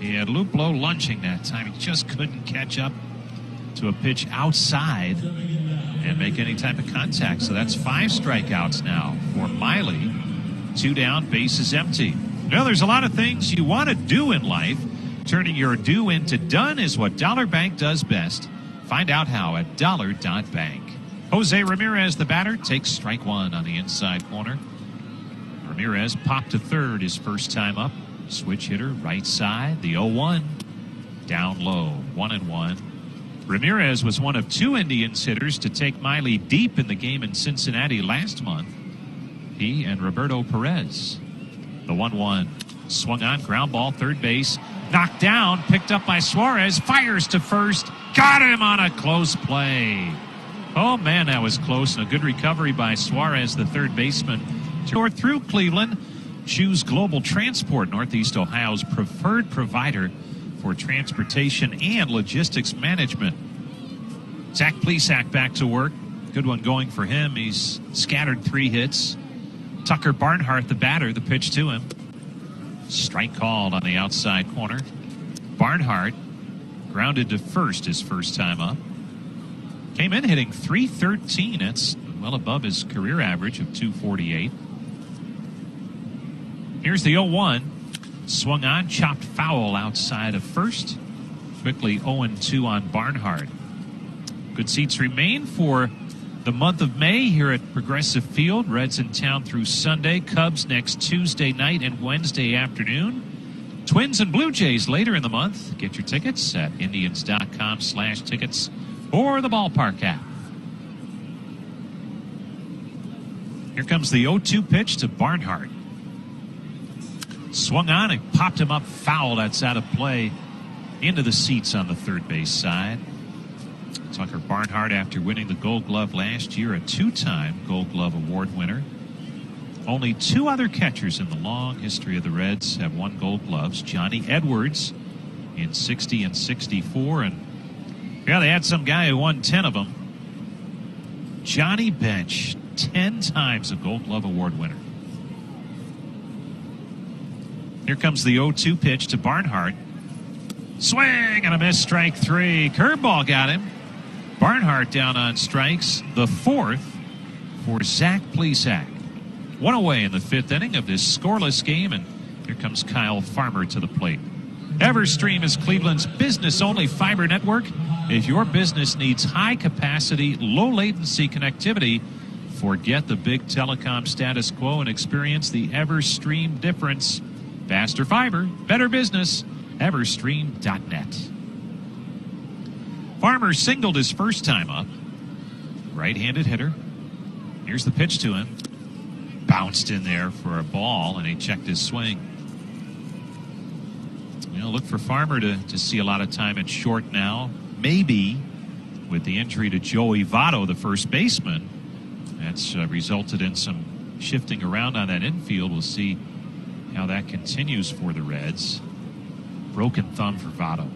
he had Luplow lunging that time. He just couldn't catch up to a pitch outside and make any type of contact. So that's 5 strikeouts now for Miley. 2 down, bases empty. Now, there's a lot of things you want to do in life. Turning your do into done is what Dollar Bank does best. Find out how at dollar.bank. Jose Ramirez, the batter, takes strike 1 on the inside corner. Ramirez popped to third his first time up. Switch hitter, right side, the 0-1. Down low, 1-1. Ramirez was one of 2 Indians hitters to take Miley deep in the game in Cincinnati last month. He and Roberto Perez. The 1-1. Swung on, ground ball, third base. Knocked down, picked up by Suarez. Fires to first. Got him on a close play. Oh, man, that was close. And a good recovery by Suarez, the third baseman. Tore through Cleveland. Choose Global Transport, Northeast Ohio's preferred provider for transportation and logistics management. Zach Plesac back to work. Good one going for him. He's scattered 3 hits. Tucker Barnhart, the batter, the pitch to him. Strike called on the outside corner. Barnhart grounded to first his first time up. Came in hitting .313. That's well above his career average of .248. Here's the 0-1. Swung on, chopped foul outside of first. Quickly 0-2 on Barnhart. Good seats remain for the month of May here at Progressive Field. Reds in town through Sunday. Cubs next Tuesday night and Wednesday afternoon. Twins and Blue Jays later in the month. Get your tickets at Indians.com/tickets or the ballpark app. Here comes the 0-2 pitch to Barnhart. Swung on and popped him up foul. That's out of play into the seats on the third base side. Tucker Barnhart, after winning the Gold Glove last year, a two-time Gold Glove Award winner. Only two other catchers in the long history of the Reds have won Gold Gloves. Johnny Edwards in 60 and 64. And yeah, they had some guy who won 10 of them. Johnny Bench, 10 times a Gold Glove Award winner. Here comes the 0-2 pitch to Barnhart. Swing and a miss, strike three. Curveball got him. Barnhart down on strikes, the fourth for Zach Plesac. One away in the fifth inning of this scoreless game, and here comes Kyle Farmer to the plate. Everstream is Cleveland's business-only fiber network. If your business needs high-capacity, low-latency connectivity, forget the big telecom status quo and experience the Everstream difference. Faster fiber, better business, Everstream.net. Farmer singled his first time up. Right-handed hitter. Here's the pitch to him. Bounced in there for a ball, and he checked his swing. You know, look for Farmer to see a lot of time at short now. Maybe with the injury to Joey Votto, the first baseman, that's resulted in some shifting around on that infield. We'll see how that continues for the Reds. Broken thumb for Votto.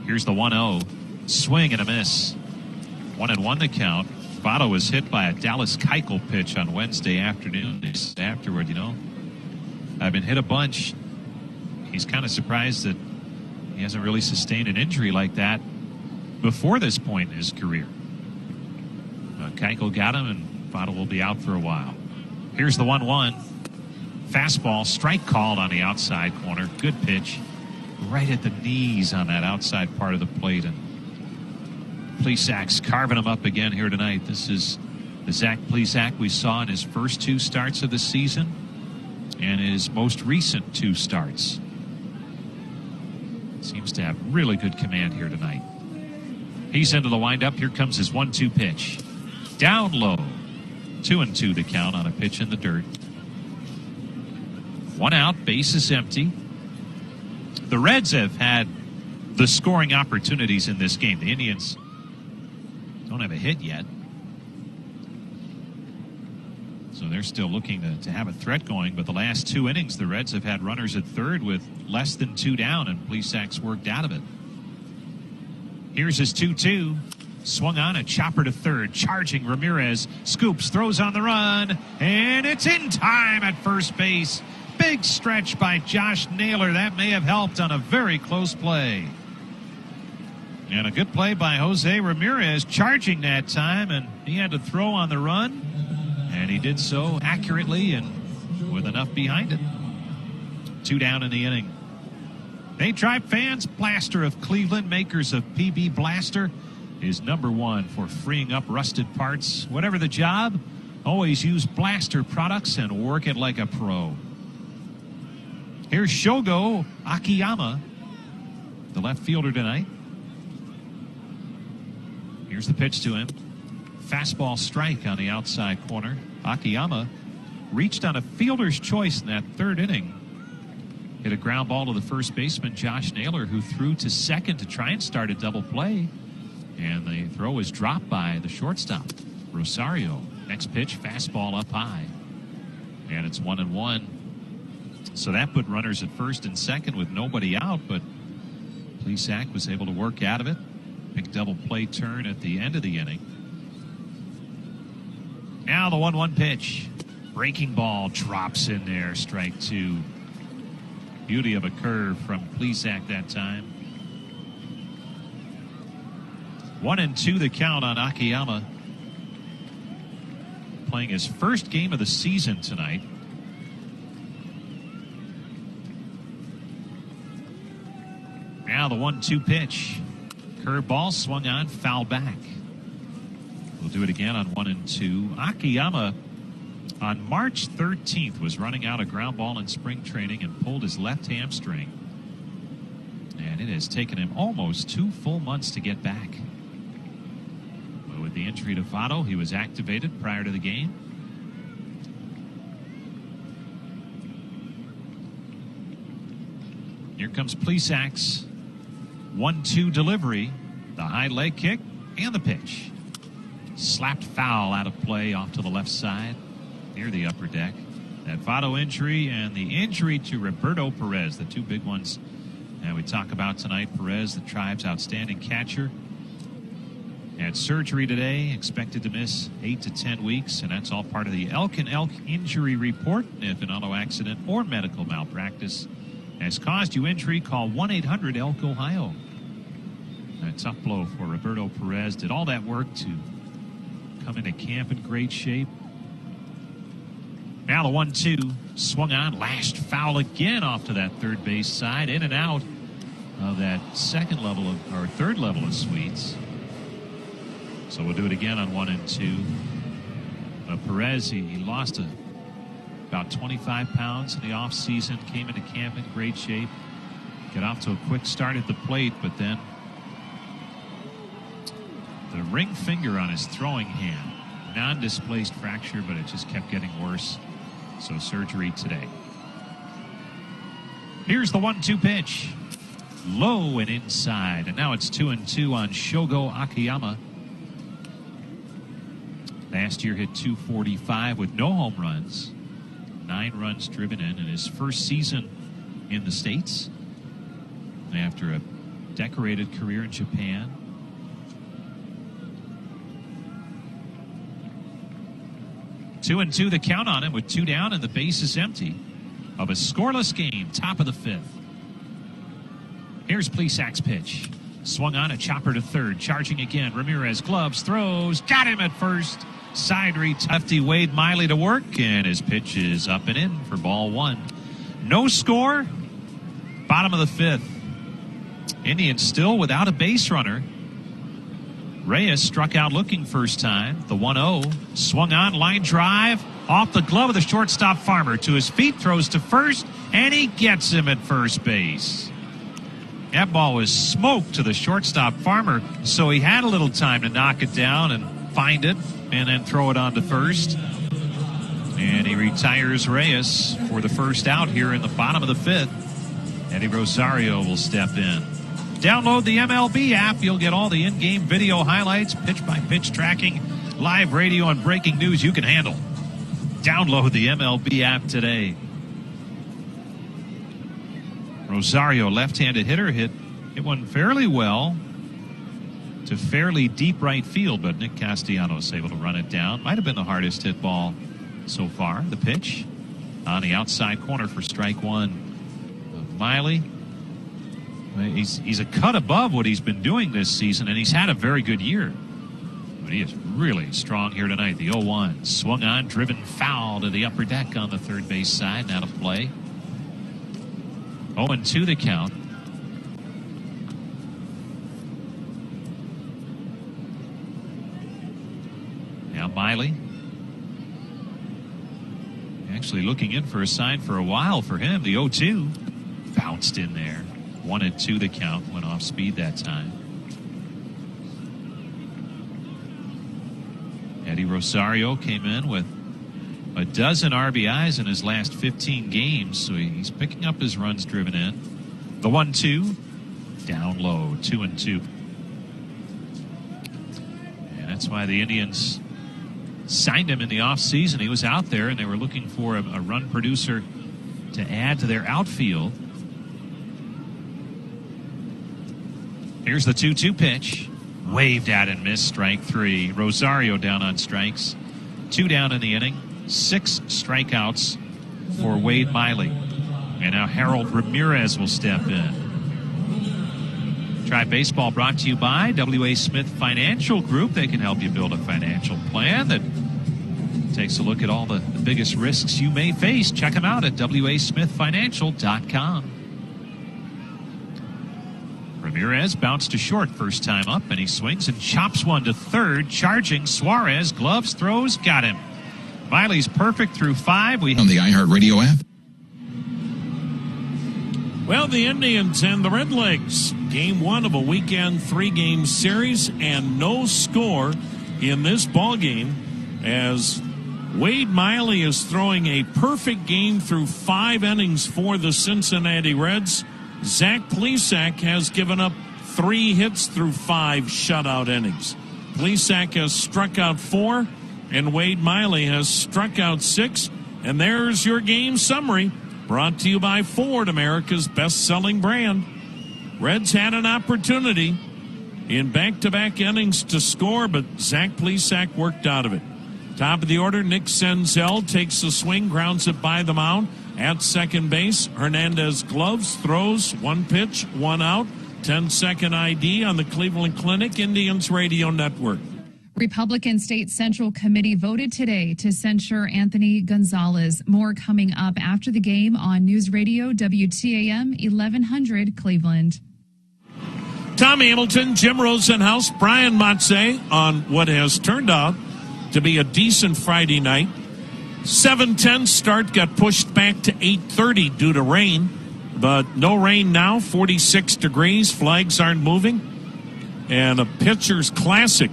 Here's the 1-0. Swing and a miss. 1-1 the count. Votto was hit by a Dallas Keuchel pitch on Wednesday afternoon. Afterward, you know, I've been hit a bunch. He's kind of surprised that he hasn't really sustained an injury like that before this point in his career. Keuchel got him, and Votto will be out for a while. Here's the 1-1. Fastball, strike called on the outside corner. Good pitch. Right at the knees on that outside part of the plate. And Plesac's carving him up again here tonight. This is the Zach Plesac we saw in his first two starts of the season and his most recent two starts. Seems to have really good command here tonight. He's into the windup. Here comes his 1-2 pitch. Down low. 2-2 to count on a pitch in the dirt. One out, base is empty. The Reds have had the scoring opportunities in this game. The Indians don't have a hit yet. So they're still looking to have a threat going. But the last two innings, the Reds have had runners at third with less than two down, and Plesac's worked out of it. Here's his 2-2. Swung on, a chopper to third. Charging Ramirez. Scoops, throws on the run, and it's in time at first base. Big stretch by Josh Naylor. That may have helped on a very close play. And a good play by Jose Ramirez, charging that time, and he had to throw on the run, and he did so accurately and with enough behind it. Two down in the inning. Hey, Tribe fans, Blaster of Cleveland, makers of PB Blaster, is #1 for freeing up rusted parts. Whatever the job, always use Blaster products and work it like a pro. Here's Shogo Akiyama, the left fielder tonight. Here's the pitch to him. Fastball strike on the outside corner. Akiyama reached on a fielder's choice in that third inning. Hit a ground ball to the first baseman, Josh Naylor, who threw to second to try and start a double play. And the throw was dropped by the shortstop, Rosario. Next pitch, fastball up high. And it's 1-1. So that put runners at first and second with nobody out, but Plesac was able to work out of it. Big double play turn at the end of the inning. Now the 1-1 pitch. Breaking ball drops in there, strike two. Beauty of a curve from Plesac that time. 1-2 the count on Akiyama. Playing his first game of the season tonight. Now the 1-2 pitch. Curveball swung on, foul back. We'll do it again on 1-2. Akiyama on March 13th was running out a ground ball in spring training and pulled his left hamstring. And it has taken him almost 2 full months to get back. But with the injury to Votto, he was activated prior to the game. Here comes Plesac's 1-2 delivery, the high leg kick, and the pitch. Slapped foul out of play off to the left side near the upper deck. That Votto injury and the injury to Roberto Perez, the two big ones that we talk about tonight. Perez, the Tribe's outstanding catcher, had surgery today, expected to miss 8 to 10 weeks, and that's all part of the Elk and Elk injury report. If an auto accident or medical malpractice has caused you injury, call 1-800-ELK-OHIO. A tough blow for Roberto Perez. Did all that work to come into camp in great shape. Now the 1-2 swung on, lashed foul again off to that third base side, in and out of that third level of suites. So we'll do it again on 1-2. Perez, he lost about 25 pounds in the offseason, came into camp in great shape, got off to a quick start at the plate, but then the ring finger on his throwing hand, non-displaced fracture, but it just kept getting worse. So surgery today. Here's the 1-2 pitch. Low and inside. And now it's 2-2 on Shogo Akiyama. Last year hit .245 with no home runs. 9 runs driven in his first season in the States. After a decorated career in Japan. Two and 2 the count on him with 2 down and the base is empty of a scoreless game, top of the 5th. Here's Plesac's pitch. Swung on, a chopper to third, charging again. Ramirez gloves, throws, got him at first. Side reach, lefty Wade Miley to work, and his pitch is up and in for ball 1. No score, bottom of the 5th. Indians still without a base runner. Reyes struck out looking first time. The 1-0 swung on, line drive off the glove of the shortstop Farmer. To his feet, throws to first, and he gets him at first base. That ball was smoked to the shortstop Farmer, so he had a little time to knock it down and find it and then throw it on to first. And he retires Reyes for the first out here in the bottom of the 5th. Eddie Rosario will step in. Download the MLB app. You'll get all the in-game video highlights, pitch-by-pitch tracking, live radio, and breaking news you can handle. Download the MLB app today. Rosario, left-handed hitter, hit one fairly well to fairly deep right field, but Nick Castellanos able to run it down. Might have been the hardest hit ball so far. The pitch on the outside corner for strike 1 of Miley. He's a cut above what he's been doing this season, and he's had a very good year. But he is really strong here tonight. The 0-1 swung on, driven foul to the upper deck on the third base side, and out of play. 0-2 the count. Now Miley. Actually looking in for a sign for a while for him. The 0-2 bounced in there. 1-2 the count, went off speed that time. Eddie Rosario came in with a dozen RBIs in his last 15 games, so he's picking up his runs driven in. The 1-2, down low, 2-2. And that's why the Indians signed him in the offseason. He was out there, and they were looking for a run producer to add to their outfield. Here's the 2-2 pitch. Waved at and missed, strike 3. Rosario down on strikes. 2 down in the inning. 6 strikeouts for Wade Miley. And now Harold Ramirez will step in. Tribe Baseball brought to you by W.A. Smith Financial Group. They can help you build a financial plan that takes a look at all the biggest risks you may face. Check them out at wasmithfinancial.com. Ramirez bounced to short first time up, and he swings and chops one to third. Charging Suarez, gloves, throws, got him. Miley's perfect through 5. We on the iHeartRadio app. Well, the Indians and the Redlegs, game 1 of a weekend 3-game series, and no score in this ball game as Wade Miley is throwing a perfect game through 5 innings for the Cincinnati Reds. Zach Plesac has given up 3 hits through 5 shutout innings. Plesac has struck out 4, and Wade Miley has struck out 6. And there's your game summary, brought to you by Ford, America's best-selling brand. Reds had an opportunity in back-to-back innings to score, but Zach Plesac worked out of it. Top of the order, Nick Senzel takes the swing, grounds it by the mound. At second base, Hernandez gloves, throws, 1 pitch, 1 out. 10-second ID on the Cleveland Clinic Indians Radio Network. Republican State Central Committee voted today to censure Anthony Gonzalez. More coming up after the game on News Radio WTAM 1100 Cleveland. Tom Hamilton, Jim Rosenhaus, Brian Motze on what has turned out to be a decent Friday night. 7:10 start got pushed back to 8:30 due to rain, but no rain now. 46 degrees, flags aren't moving, and a pitcher's classic.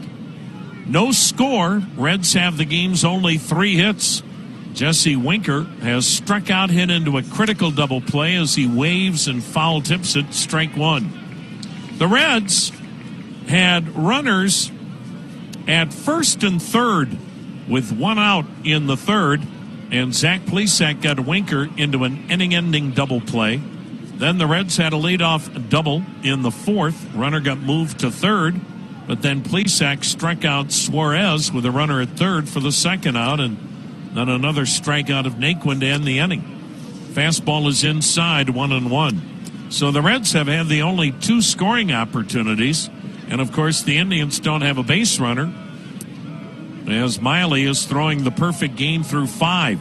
No score. Reds have the game's only 3 hits. Jesse Winker has struck out, hit into a critical double play as he waves and foul tips it, strike 1. The Reds had runners at first and third with 1 out in the third, and Zach Plesac got Winker into an inning-ending double play. Then the Reds had a leadoff double in the 4th. Runner got moved to third, but then Plesac struck out Suarez with a runner at third for the 2nd out, and then another strikeout of Naquin to end the inning. Fastball is inside, 1-1. So the Reds have had the only 2 scoring opportunities, and of course the Indians don't have a base runner, as Miley is throwing the perfect game through 5.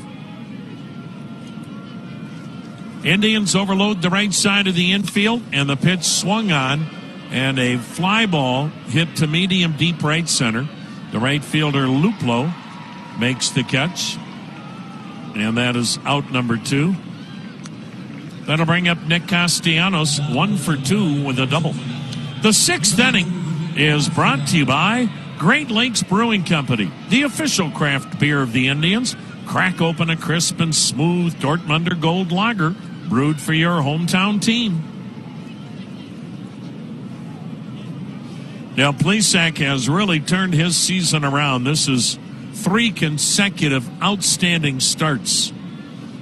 Indians overload the right side of the infield, and the pitch swung on, and a fly ball hit to medium deep right center. The right fielder Luplo makes the catch, and that is out number 2. That'll bring up Nick Castellanos, 1 for 2 with a double. The 6th inning is brought to you by Great Lakes Brewing Company, the official craft beer of the Indians. Crack open a crisp and smooth Dortmunder Gold Lager, brewed for your hometown team. Now, Plesac has really turned his season around. This is 3 consecutive outstanding starts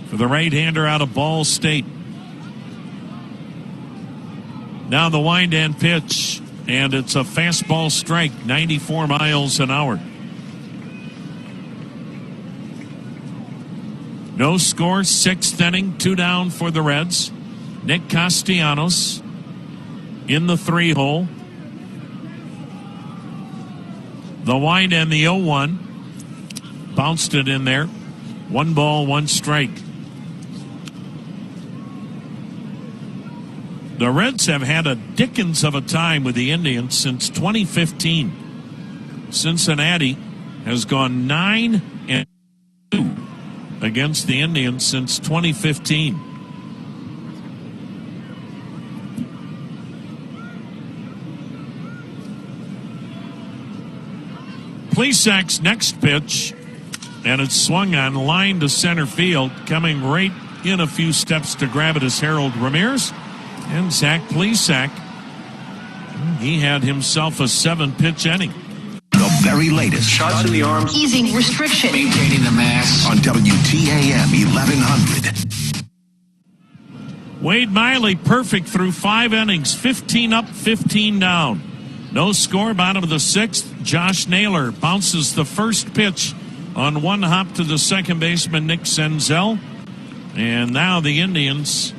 for the right-hander out of Ball State. Now the wind and pitch, and it's a fastball strike, 94 miles an hour. No score, 6th inning, 2 down for the Reds. Nick Castellanos in the 3-hole. The wind and the 0-1. Bounced it in there. 1 ball, 1 strike. The Reds have had a dickens of a time with the Indians since 2015. Cincinnati has gone 9-2 against the Indians since 2015. Plesac's next pitch, and it's swung on, line to center field. Coming right in a few steps to grab it is Harold Ramirez. And Zach Plesac, he had himself a 7-pitch inning. The very latest. Shots in the arms. Easing restriction. Maintaining the mass. On WTAM 1100. Wade Miley perfect through 5 innings, 15 up, 15 down. No score, bottom of the 6th. Josh Naylor bounces the first pitch on 1 hop to the second baseman, Nick Senzel. And now the Indians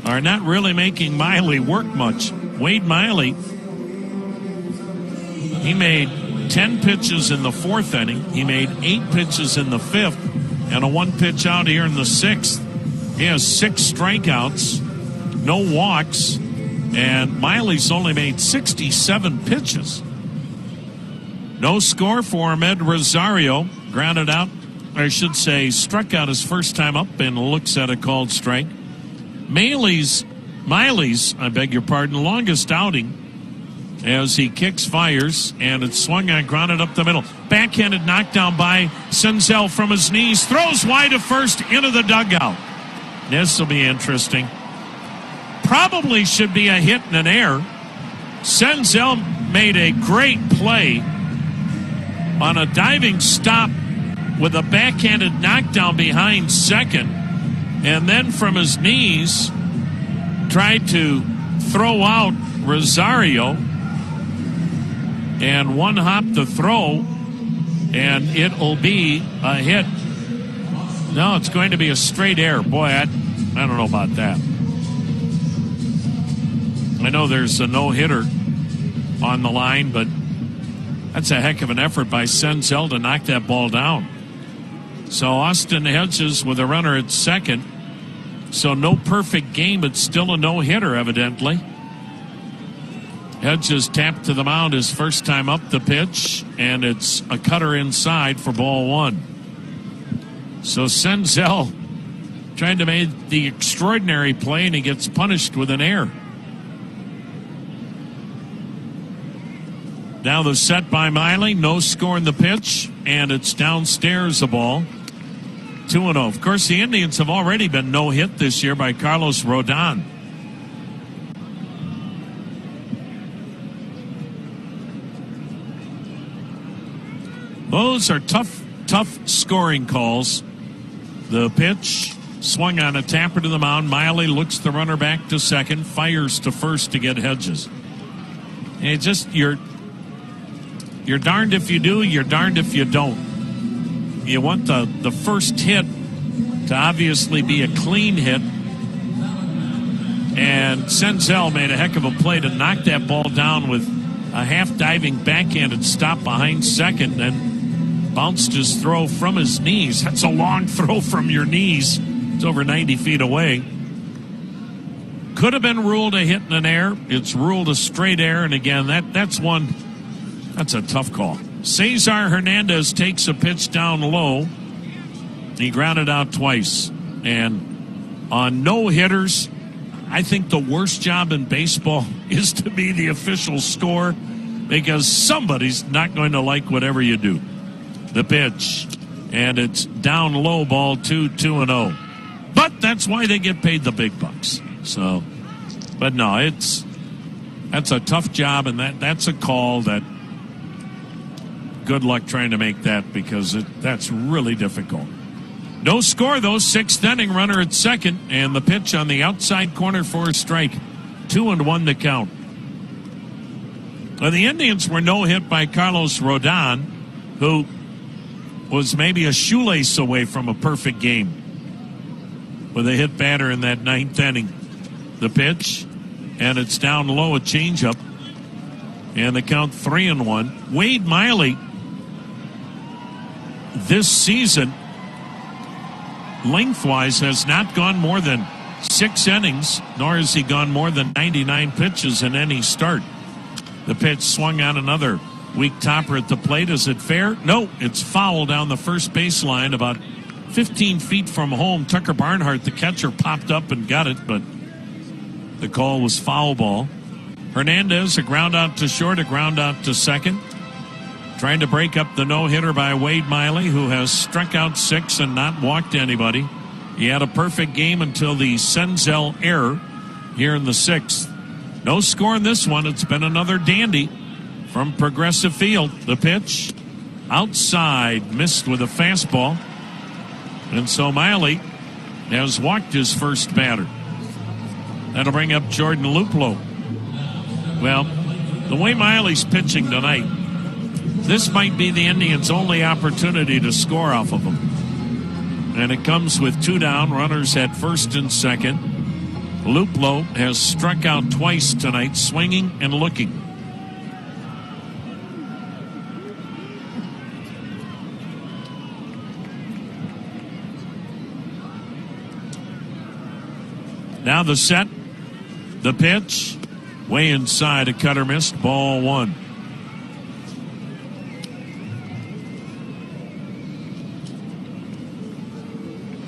are not really making Miley work much. Wade Miley, he made 10 pitches in the 4th inning. He made 8 pitches in the 5th and a 1 pitch out here in the 6th. He has 6 strikeouts, no walks, And Miley's only made 67 pitches. No score for Ahmed Rosario. Grounded out, or I should say, struck out his first time up and looks at a called strike. Miley's, I beg your pardon, longest outing as he kicks, fires, and it's swung on, grounded up the middle. Backhanded knockdown by Senzel from his knees. Throws wide to first into the dugout. This will be interesting. Probably should be a hit and an error. Senzel made a great play on a diving stop with a backhanded knockdown behind second, and then from his knees tried to throw out Rosario, and one hop to throw, and it'll be a hit. No, it's going to be a straight error. Boy, I don't know about that. I know there's a no-hitter on the line, but that's a heck of an effort by Senzel to knock that ball down. So Austin Hedges with a runner at second. So no perfect game, but still a no-hitter, evidently. Hedges tapped to the mound his first time up the pitch, and it's a cutter inside for ball one. So Senzel trying to make the extraordinary play, and he gets punished with an error. Now the set by Miley, no score in the pitch, and it's downstairs a ball. 2-0. Of course, the Indians have already been no-hit this year by Carlos Rodon. Those are tough scoring calls. The pitch swung on a tapper to the mound. Miley looks the runner back to second, fires to first to get Hedges. And it's just you're darned if you do, you're darned if you don't. You want the first hit to obviously be a clean hit. And Senzel made a heck of a play to knock that ball down with a half-diving backhanded stop behind second and bounced his throw from his knees. That's a long throw from your knees. It's over 90 feet away. Could have been ruled a hit and an error. It's ruled a straight error. And again, that's a tough call. Cesar Hernandez takes a pitch down low. He grounded out twice. And on no-hitters, I think the worst job in baseball is to be the official score, because somebody's not going to like whatever you do. The pitch, and it's down low, ball 2-0. But that's why they get paid the big bucks. So, but no, that's a tough job, and that's a call that good luck trying to make that, because that's really difficult. No score, though. Sixth inning, runner at second, and the pitch on the outside corner for a strike. 2-1 to count. Well, the Indians were no hit by Carlos Rodon, who was maybe a shoelace away from a perfect game with a hit batter in that ninth inning. The pitch, and it's down low, a changeup, and the count 3-1. Wade Miley this season, lengthwise, has not gone more than 6 innings, nor has he gone more than 99 pitches in any start. The pitch swung on another weak topper at the plate. Is it fair? No, it's foul down the first baseline about 15 feet from home. Tucker Barnhart, the catcher, popped up and got it, but the call was foul ball. Hernandez, a ground out to short, a ground out to second. Trying to break up the no-hitter by Wade Miley, who has struck out 6 and not walked anybody. He had a perfect game until the Senzel error here in the 6th. No score in this one. It's been another dandy from Progressive Field. The pitch outside, missed with a fastball. And so Miley has walked his first batter. That'll bring up Jordan Luplow. Well, the way Miley's pitching tonight, this might be the Indians' only opportunity to score off of him. And it comes with 2 down, runners at first and second. Luplow has struck out twice tonight, swinging and looking. Now the set, the pitch, Way inside, a cutter missed, ball one.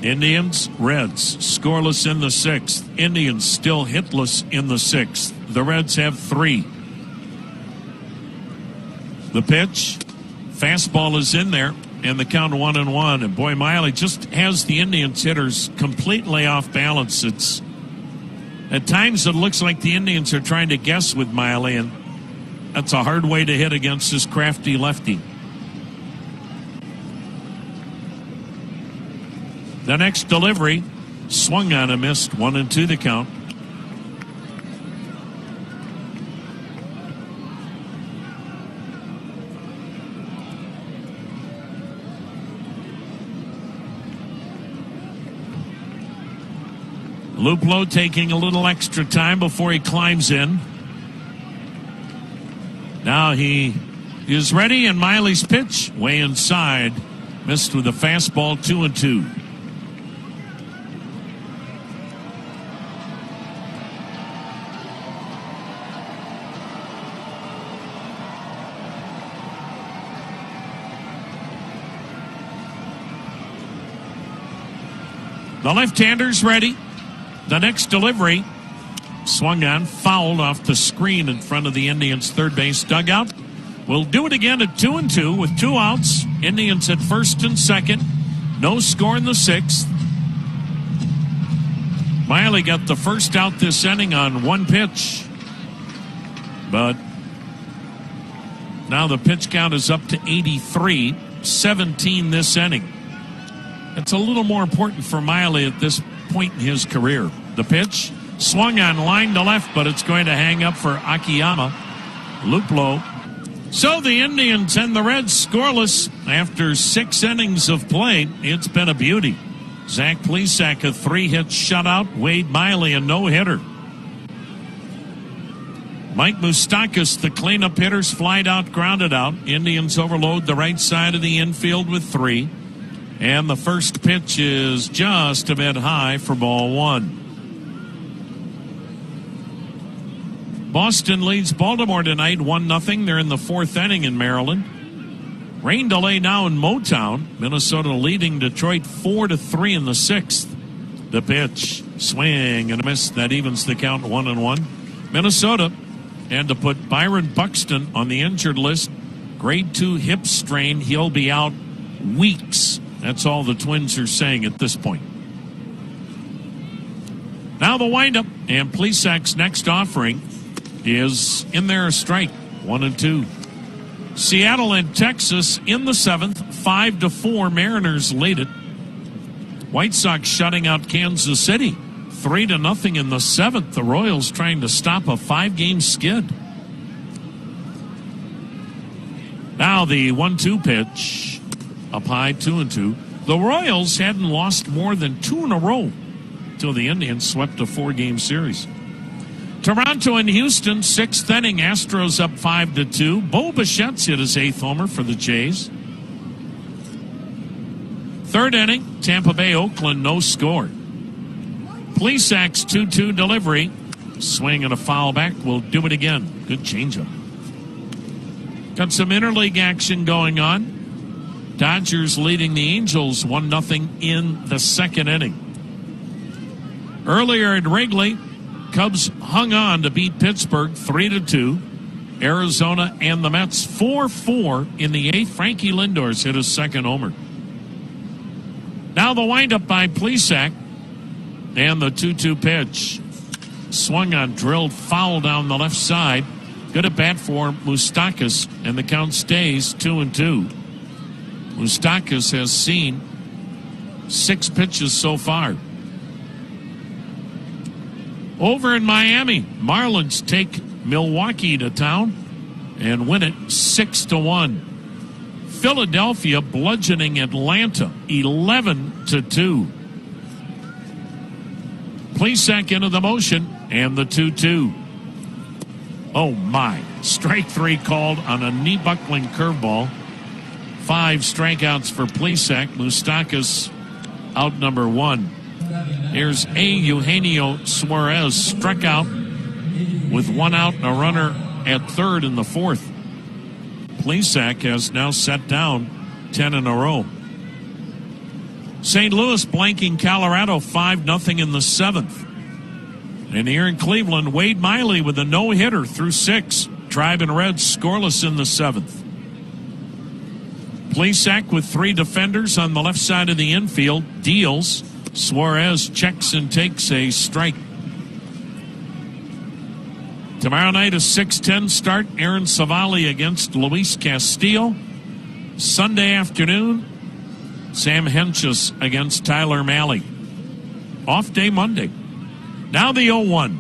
Indians, Reds, scoreless in the sixth. Indians still hitless in the sixth. The Reds have 3. The pitch, fastball is in there, and the count 1-1. And boy, Miley just has the Indians hitters completely off balance. It's at times it looks like the Indians are trying to guess with Miley, and that's a hard way to hit against this crafty lefty. The next delivery, swung on and missed, 1-2 the count. Luplow taking a little extra time before he climbs in. Now he is ready, and Miley's pitch, way inside, missed with a fastball, 2-2. The left-hander's ready. The next delivery, swung on, fouled off the screen in front of the Indians' third base dugout. We'll do it again at 2-2 with 2 outs. Indians at first and second. No score in the sixth. Miley got the first out this inning on 1 pitch. But now the pitch count is up to 83, 17 this inning. It's a little more important for Miley at this point in his career. The pitch, swung on, line to left, but it's going to hang up for Akiyama. Luplow. So the Indians and the Reds scoreless after 6 innings of play. It's been a beauty. Zach Plesac, a 3-hit shutout. Wade Miley, a no-hitter. Mike Moustakas, the cleanup hitters, flied out, grounded out. Indians overload the right side of the infield with 3. And the first pitch is just a bit high for ball 1. Boston leads Baltimore tonight 1-0. They're in the 4th inning in Maryland. Rain delay now in Motown. Minnesota leading Detroit 4-3 in the 6th. The pitch, swing and a miss. That evens the count 1-1. Minnesota had to put Byron Buxton on the injured list. Grade 2 hip strain. He'll be out weeks. That's all the Twins are saying at this point. Now the windup, and Plesac's next offering is in there, a strike, 1-2. Seattle and Texas in the 7th, 5-4. Mariners lead it. White Sox shutting out Kansas City, 3-0 in the 7th. The Royals trying to stop a 5-game skid. Now the 1-2 pitch. Up high, 2-2. The Royals hadn't lost more than 2 in a row until the Indians swept a 4-game series. Toronto and Houston, 6th inning. Astros up 5-2. Bo Bichette's hit his 8th homer for the Jays. 3rd inning, Tampa Bay, Oakland, no score. Plesac's 2-2 delivery. Swing and a foul back. We'll do it again. Good changeup. Got some interleague action going on. Dodgers leading the Angels 1-0 in the 2nd inning. Earlier at Wrigley, Cubs hung on to beat Pittsburgh 3-2. Arizona and the Mets 4-4 in the 8th. Frankie Lindor's hit his 2nd homer. Now the windup by Plesac, and the 2-2 pitch. Swung on, drilled foul down the left side. Good at bat for Moustakas, and the count stays 2-2. Moustakas has seen 6 pitches so far. Over in Miami, Marlins take Milwaukee to town and win it 6-1. Philadelphia bludgeoning Atlanta 11-2. Plesac into the motion, and the 2-2. Oh my, strike 3 called on a knee-buckling curveball. 5 strikeouts for Plesac. Moustakas out number 1. Here's Eugenio Suarez, struck out with one out and a runner at third in the fourth. Plesac has now set down 10 in a row. St. Louis blanking Colorado 5-0 in the seventh. And here in Cleveland, Wade Miley with a no-hitter through 6. Tribe and Reds scoreless in the seventh. Plesac with 3 defenders on the left side of the infield deals. Suarez checks and takes a strike. Tomorrow night, a 6:10 start. Aaron Savali against Luis Castillo. Sunday afternoon, Sam Hentges against Tyler Mahle. Off day Monday. Now the 0-1.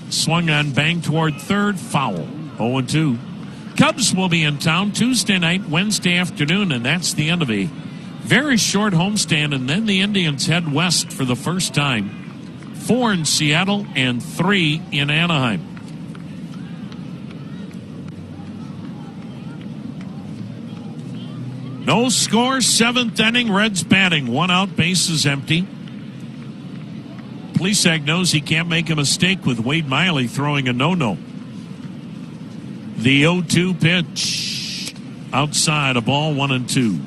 Swung on, bang toward third, foul. 0-2. Cubs will be in town Tuesday night, Wednesday afternoon, and that's the end of a very short homestand. And then the Indians head west for the first time. 4 in Seattle and 3 in Anaheim. No score, 7th inning, Reds batting. 1 out, bases empty. Plesac knows he can't make a mistake with Wade Miley throwing a no-no. The 0-2 pitch. Outside, a ball, 1-2.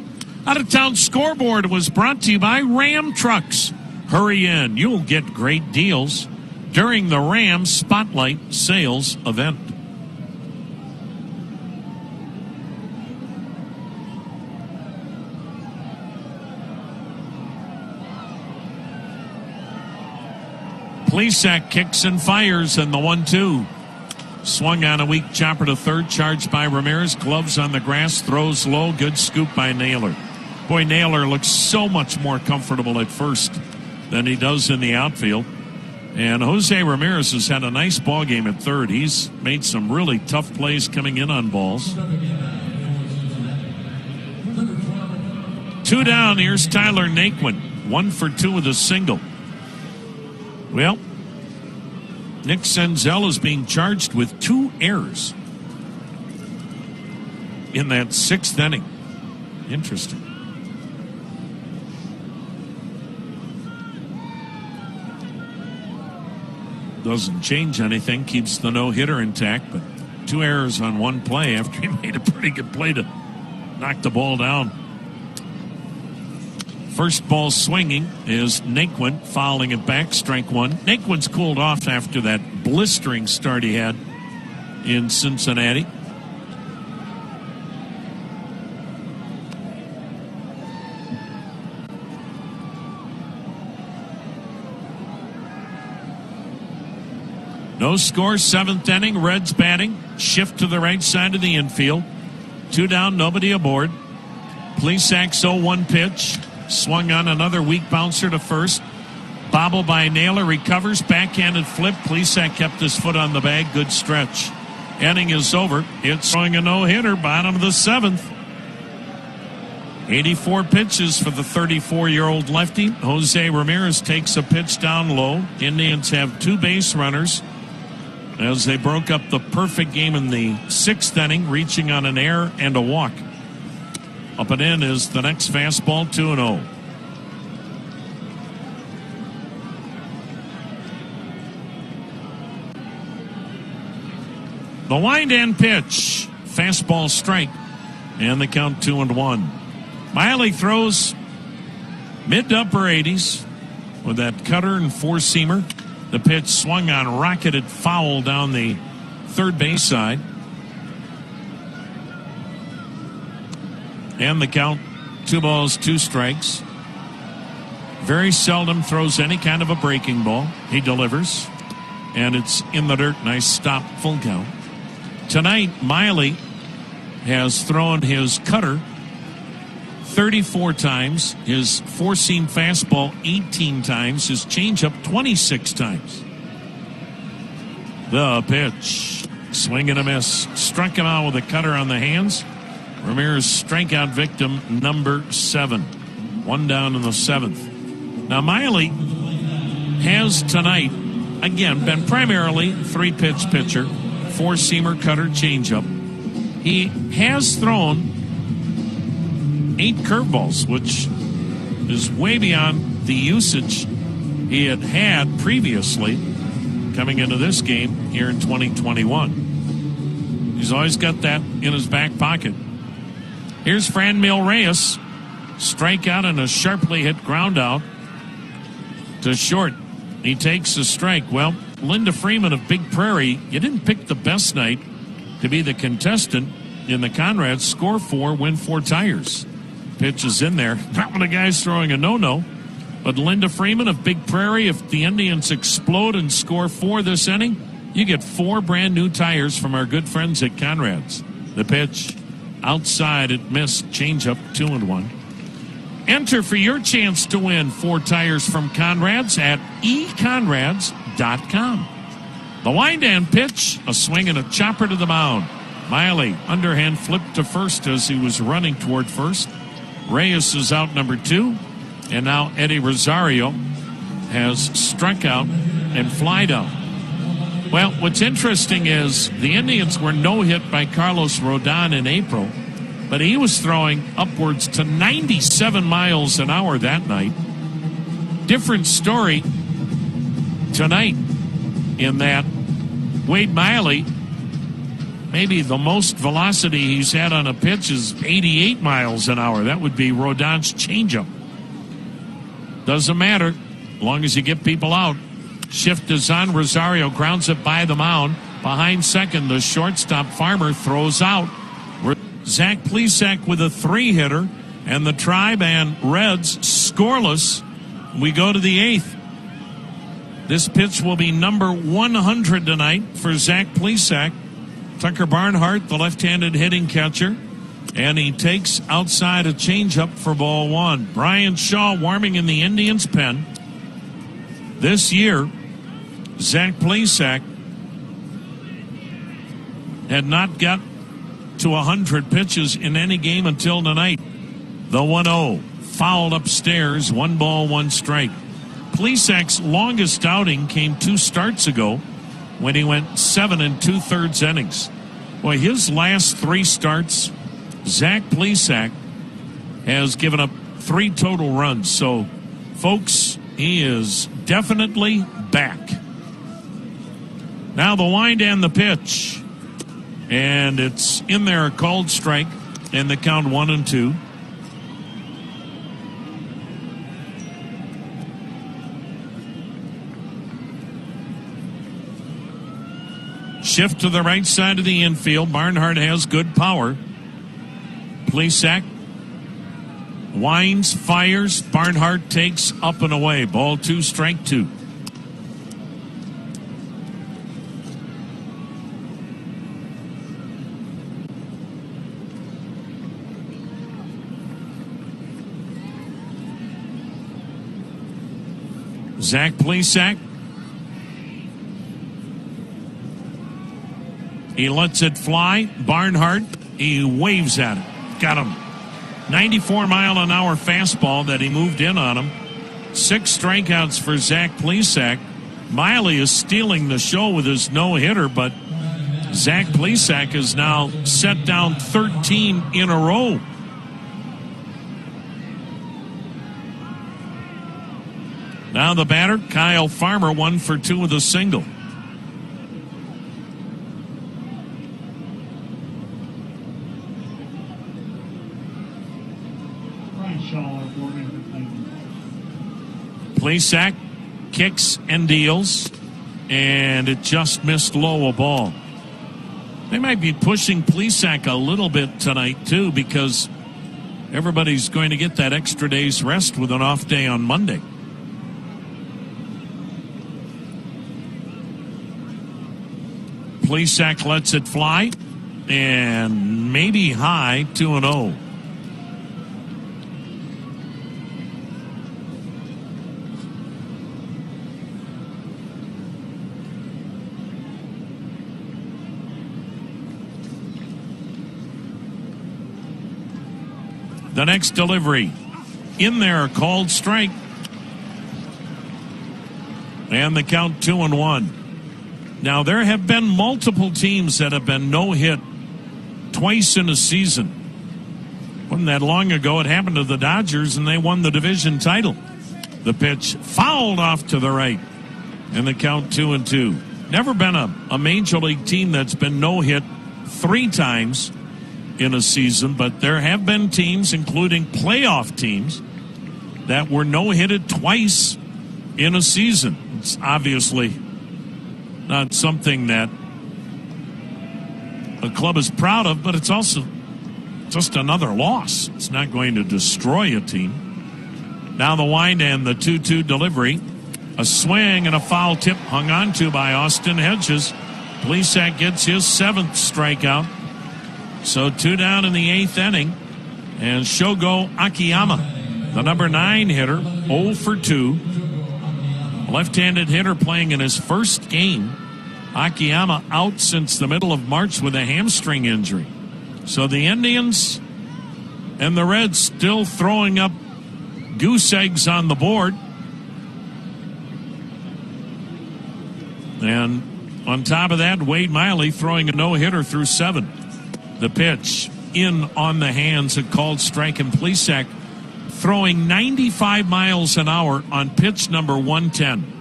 Out-of-town scoreboard was brought to you by Ram Trucks. Hurry in. You'll get great deals during the Ram Spotlight Sales event. Plesac kicks and fires, and the 1-2. Swung on a weak chopper to third, charged by Ramirez. Gloves on the grass, throws low. Good scoop by Naylor. Boy, Naylor looks so much more comfortable at first than he does in the outfield. And Jose Ramirez has had a nice ball game at third. He's made some really tough plays coming in on balls. 2 down. Here's Tyler Naquin. 1 for 2 with a single. Well, Nick Senzel is being charged with 2 errors in that 6th inning. Interesting. Doesn't change anything, keeps the no-hitter intact, but 2 errors on 1 play after he made a pretty good play to knock the ball down. First ball swinging is Naquin, fouling it back, strike 1. Naquin's cooled off after that blistering start he had in Cincinnati. No score, 7th inning, Reds batting. Shift to the right side of the infield. 2 down, nobody aboard. Plesac's 0-1 pitch. Swung on another weak bouncer to first. Bobble by Naylor, recovers, backhanded flip. Plesac kept his foot on the bag, good stretch. Inning is over. It's throwing a no-hitter, bottom of the 7th. 84 pitches for the 34-year-old lefty. Jose Ramirez takes a pitch down low. Indians have 2 base runners as they broke up the perfect game in the 6th inning, reaching on an error and a walk. Up and in is the next fastball, 2-0. The wind and pitch. Fastball strike. And the count 2-1. Miley throws mid to upper 80s with that cutter and 4-seamer. The pitch swung on, rocketed foul down the third base side. And the count, 2 balls, 2 strikes. Very seldom throws any kind of a breaking ball. He delivers. And it's in the dirt. Nice stop, full count. Tonight, Miley has thrown his cutter 34 times, his 4-seam fastball 18 times, his changeup 26 times. The pitch. Swing and a miss. Struck him out with a cutter on the hands. Ramirez strikeout victim number 7. 1 down in the 7th. Now Miley has tonight, again, been primarily 3-pitch pitcher. 4-seamer, cutter, changeup. He has thrown 8 curveballs, which is way beyond the usage he had previously, coming into this game here in 2021. He's always got that in his back pocket. Here's Franmil Reyes. Strikeout and a sharply hit ground out to short. He takes a strike. Well, Linda Freeman of Big Prairie, you didn't pick the best night to be the contestant in the Conrads. Score 4, win 4 tires. Pitch is in there. Not when the guy's throwing a no-no. But Linda Freeman of Big Prairie, if the Indians explode and score 4 this inning, you get 4 brand new tires from our good friends at Conrads. The pitch outside, it missed. Changeup, 2-1. Enter for your chance to win 4 tires from Conrads at econrads.com. The wind and pitch, a swing and a chopper to the mound. Miley, underhand flip to first as he was running toward first. Reyes is out number 2. And now Eddie Rosario has struck out and flied out. Well, what's interesting is the Indians were no-hit by Carlos Rodon in April, but he was throwing upwards to 97 miles an hour that night. Different story tonight in that Wade Miley, maybe the most velocity he's had on a pitch is 88 miles an hour. That would be Rodon's changeup. Doesn't matter, as long as you get people out. Shift is on. Rosario grounds it by the mound. Behind second, the shortstop Farmer throws out. Zach Plesac with a 3-hitter, and the Tribe and Reds scoreless. We go to the 8th. This pitch will be number 100 tonight for Zach Plesac. Tucker Barnhart, the left-handed hitting catcher. And he takes outside a changeup for ball 1. Brian Shaw warming in the Indians' pen. This year, Zach Plesac had not got to 100 pitches in any game until tonight. The 1-0 fouled upstairs, 1 ball, 1 strike. Plesac's longest outing came 2 starts ago when he went 7 2/3 innings. Boy, his last 3 starts, Zach Plesac has given up 3 total runs. So, folks, he is definitely back. Now the wind and the pitch. And it's in there, a called strike, and the count 1-2. Shift to the right side of the infield. Barnhart has good power. Plesac winds, fires. Barnhart takes up and away. Ball 2, strike 2. Zach Plesac. He lets it fly. Barnhart, he waves at it. Got him. 94-mile-an-hour fastball that he moved in on him. 6 strikeouts for Zach Plesac. Miley is stealing the show with his no-hitter, but Zach Plesac has now set down 13 in a row. Now the batter, Kyle Farmer, 1 for 2 with a single. Plesac kicks and deals, and it just missed low a ball. They might be pushing Plesac a little bit tonight, too, because everybody's going to get that extra day's rest with an off day on Monday. Plesac lets it fly, and maybe high, 2-0. The next delivery in there, a called strike. And the count 2-1. Now, there have been multiple teams that have been no-hit twice in a season. Wasn't that long ago. It happened to the Dodgers, and they won the division title. The pitch fouled off to the right. And the count 2-2. never been a major league team that's been no-hit 3 times in a season, but there have been teams, including playoff teams, that were no-hitted twice in a season. It's obviously not something that a club is proud of, but it's also just another loss. It's not going to destroy a team. Now the wind and the 2-2 delivery. A swing and a foul tip hung on to by Austin Hedges. Plesac gets his 7th strikeout. So 2 down in the 8th inning. And Shogo Akiyama, the number 9 hitter, 0 for 2. A left-handed hitter playing in his first game. Akiyama out since the middle of March with a hamstring injury. So the Indians and the Reds still throwing up goose eggs on the board. And on top of that, Wade Miley throwing a no-hitter through 7. The pitch in on the hands, a called strike, and Plesac throwing 95 miles an hour on pitch number 110.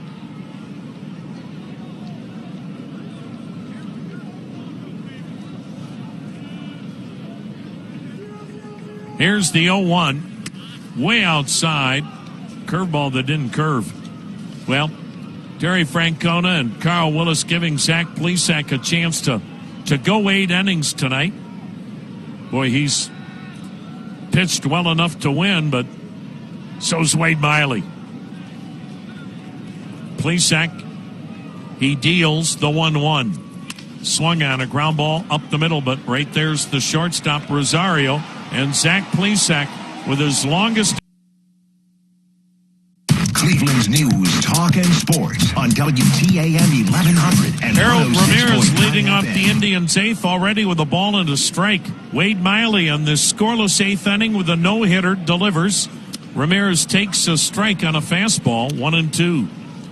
Here's the 0-1, way outside, curveball that didn't curve. Well, Terry Francona and Carl Willis giving Zach Plesac a chance to go 8 innings tonight. Boy, he's pitched well enough to win, but so's Wade Miley. Plesac, he deals the 1-1. Swung on a ground ball up the middle, but right there's the shortstop, Rosario. And Zach Plesac with his longest. Cleveland's news, talk, and sports on WTAM 1100 and Harold Ramirez 106.9 leading off FM. the Indians' 8th already with a ball and a strike. Wade Miley on this scoreless 8th inning with a no-hitter delivers. Ramirez takes a strike on a fastball, 1-2.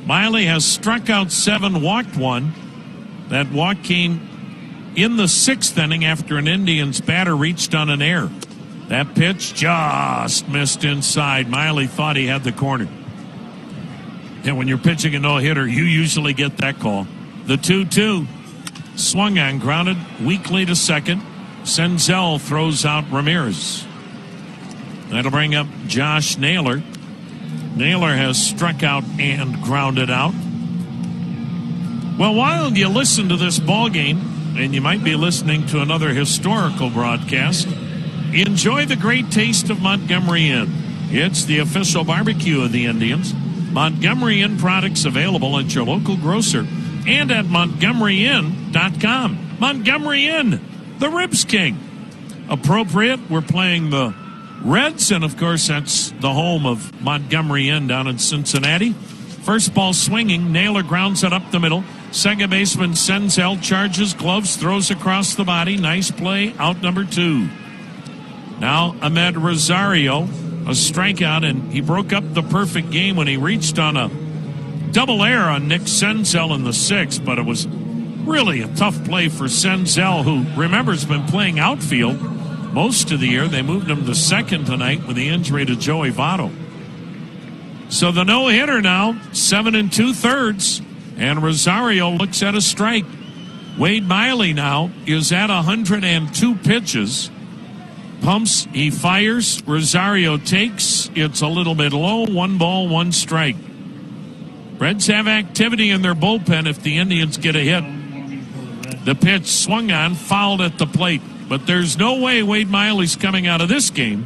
Miley has struck out 7, walked 1. That walk came in the 6th inning after an Indians batter reached on an error. That pitch just missed inside. Miley thought he had the corner. And when you're pitching a no-hitter, you usually get that call. The 2-2 swung on, grounded weakly to second. Senzel throws out Ramirez. That'll bring up Josh Naylor. Naylor has struck out and grounded out. Well, while you listen to this ball game, and you might be listening to another historical broadcast, enjoy the great taste of Montgomery Inn. It's the official barbecue of the Indians. Montgomery Inn products available at your local grocer and at MontgomeryInn.com. Montgomery Inn, the Ribs King. Appropriate, we're playing the Reds, and of course that's the home of Montgomery Inn down in Cincinnati. First ball swinging, Naylor grounds it up the middle. Second baseman Senzel charges, gloves, throws across the body. Nice play, out number 2. Now Ahmed Rosario, a strikeout, and he broke up the perfect game when he reached on a double error on Nick Senzel in the 6th, but it was really a tough play for Senzel, who, remember, has been playing outfield most of the year. They moved him to second tonight with the injury to Joey Votto. So the no-hitter now, 7 2/3, and Rosario looks at a strike. Wade Miley now is at 102 pitches. Pumps, he fires, Rosario takes, it's a little bit low, 1 ball, 1 strike. Reds have activity in their bullpen if the Indians get a hit. The pitch swung on, fouled at the plate, but there's no way Wade Miley's coming out of this game,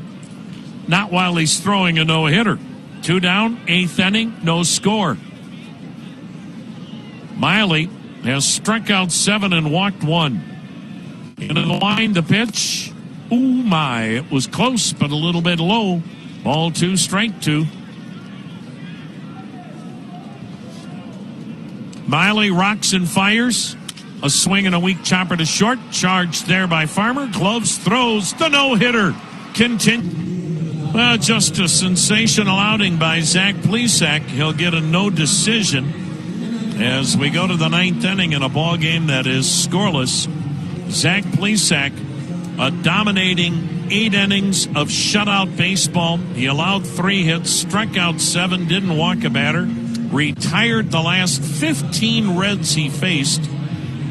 not while he's throwing a no-hitter. 2 down, 8th inning, no score. Miley has struck out 7 and walked 1. In the line, the pitch. Ooh, my. It was close, but a little bit low. Ball 2, strike 2. Miley rocks and fires. A swing and a weak chopper to short. Charged there by Farmer. Gloves, throws. The no-hitter. Well, just a sensational outing by Zach Plesac. He'll get a no decision as we go to the 9th inning in a ball game that is scoreless. Zach Plesac, a dominating 8 innings of shutout baseball. He allowed 3 hits, struck out 7, didn't walk a batter. retired the last 15 Reds he faced,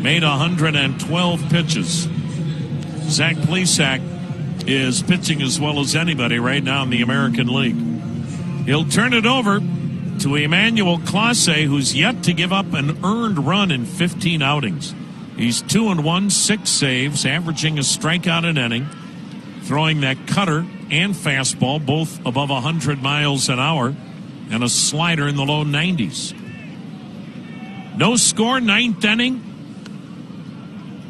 made 112 pitches. Zach Plesac is pitching as well as anybody right now in the American League. He'll turn it over to Emmanuel Clase, who's yet to give up an earned run in 15 outings. He's 2-1, 6 saves, averaging a strikeout an inning, throwing that cutter and fastball, both above 100 miles an hour, and a slider in the low 90s. No score, 9th inning.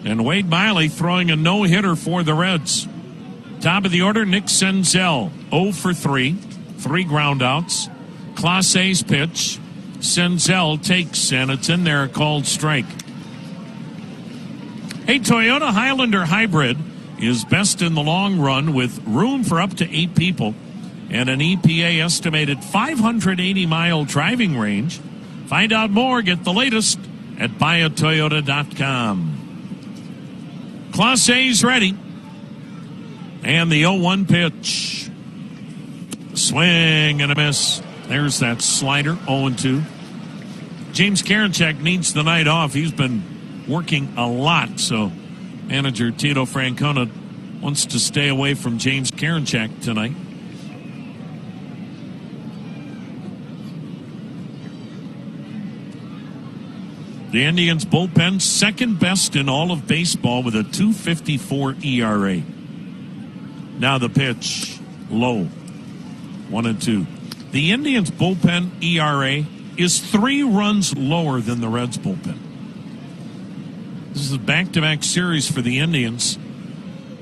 And Wade Miley throwing a no-hitter for the Reds. Top of the order, Nick Senzel, 0 for 3, 3 groundouts. Clase's pitch, Senzel takes, and it's in there, called strike. Hey, Toyota Highlander Hybrid is best in the long run with room for up to 8 people and an EPA estimated 580-mile driving range. Find out more, get the latest at buyatoyota.com. Class A's ready. And the 0-1 pitch. Swing and a miss. There's that slider, 0-2. James Karinchak needs the night off. He's been working a lot, so manager Tito Francona wants to stay away from James Karinchak tonight. The Indians bullpen second best in all of baseball with a 2.54 ERA. Now the pitch, low, 1-2. The Indians bullpen ERA is 3 runs lower than the Reds bullpen. This is a back-to-back series for the Indians.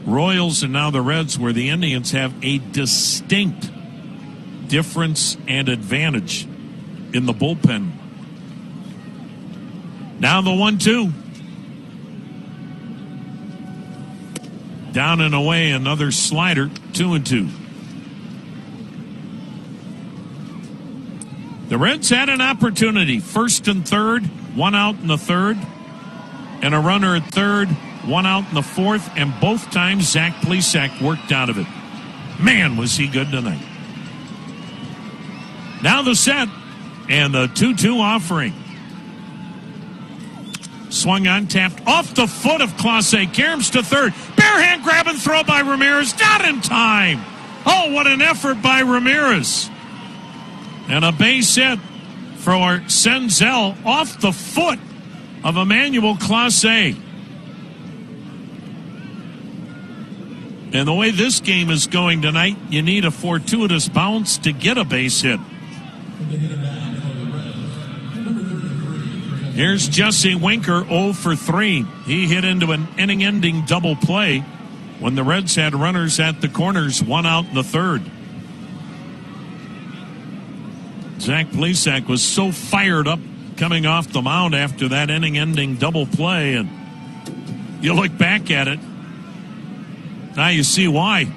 Royals and now the Reds, where the Indians have a distinct difference and advantage in the bullpen. Now the 1-2. Down and away, another slider, 2-2. The Reds had an opportunity, 1st and 3rd, 1 out in the 3rd, and a runner at 3rd, 1 out in the 4th, and both times Zach Plesac worked out of it. Man, was he good tonight. Now the set, and the 2-2 offering. Swung on, tapped off the foot of Clase. Caroms to 3rd. Barehand grab and throw by Ramirez. Not in time. Oh, what an effort by Ramirez. And a base hit for Senzel off the foot of Emmanuel Clase. And the way this game is going tonight, you need a fortuitous bounce to get a base hit. Here's Jesse Winker, 0 for 3. He hit into an inning-ending double play when the Reds had runners at the corners, 1 out in the 3rd. Zach Plesac was so fired up coming off the mound after that inning-ending double play, and you look back at it, now you see why.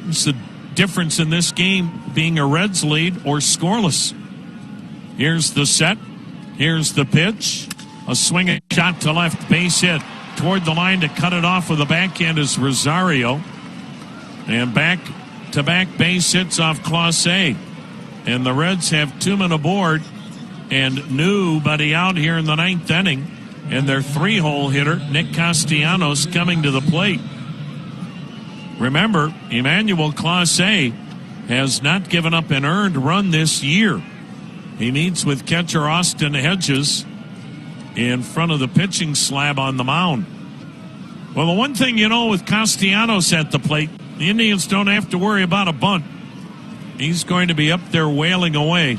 It's the difference in this game being a Reds lead or scoreless. Here's the set. Here's the pitch. A swinging shot to left, base hit. Toward the line to cut it off with the backhand is Rosario. And back-to-back base hits off Clase. And the Reds have 2 men aboard. And nobody out here in the 9th inning. And their 3-hole hitter, Nick Castellanos, coming to the plate. Remember, Emmanuel Clase has not given up an earned run this year. He meets with catcher Austin Hedges in front of the pitching slab on the mound. Well, the one thing you know with Castellanos at the plate, the Indians don't have to worry about a bunt. He's going to be up there wailing away.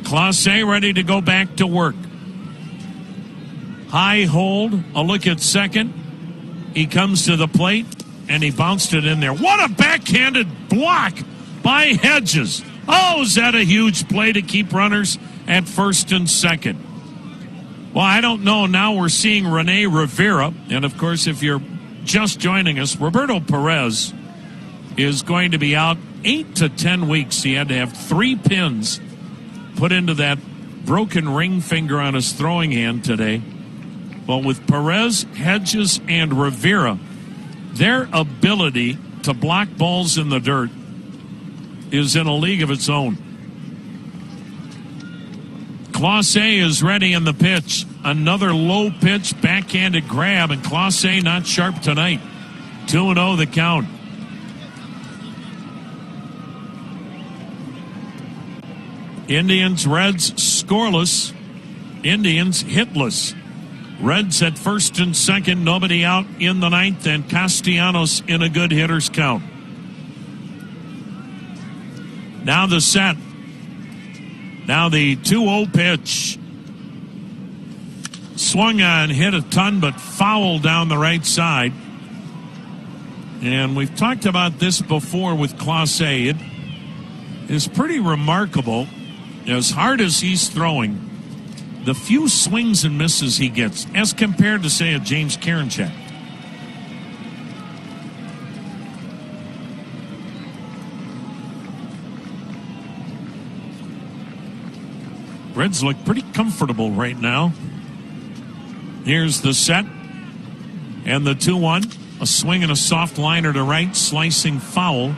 Clase ready to go back to work. High hold, a look at second. He comes to the plate, and he bounced it in there. What a backhanded block by Hedges. Oh, is that a huge play to keep runners at 1st and 2nd? Well, I don't know. Now we're seeing Rene Rivera. And, of course, if you're just joining us, Roberto Perez is going to be out 8 to 10 weeks. He had to have 3 pins put into that broken ring finger on his throwing hand today. But with Perez, Hedges, and Rivera, their ability to block balls in the dirt is in a league of its own. Clase is ready in the pitch. Another low pitch, backhanded grab, and Clase not sharp tonight. 2-0 the count. Indians, Reds scoreless. Indians hitless. Reds at first and second, nobody out in the ninth, and Castellanos in a good hitter's count. Now the set. Now the 2-0 pitch. Swung on, hit a ton, but foul down the right side. And we've talked about this before with Clase. It is pretty remarkable, as hard as he's throwing, the few swings and misses he gets as compared to, say, a James Karinchak. Reds look pretty comfortable right now. Here's the set and the 2-1. A swing and a soft liner to right, slicing foul.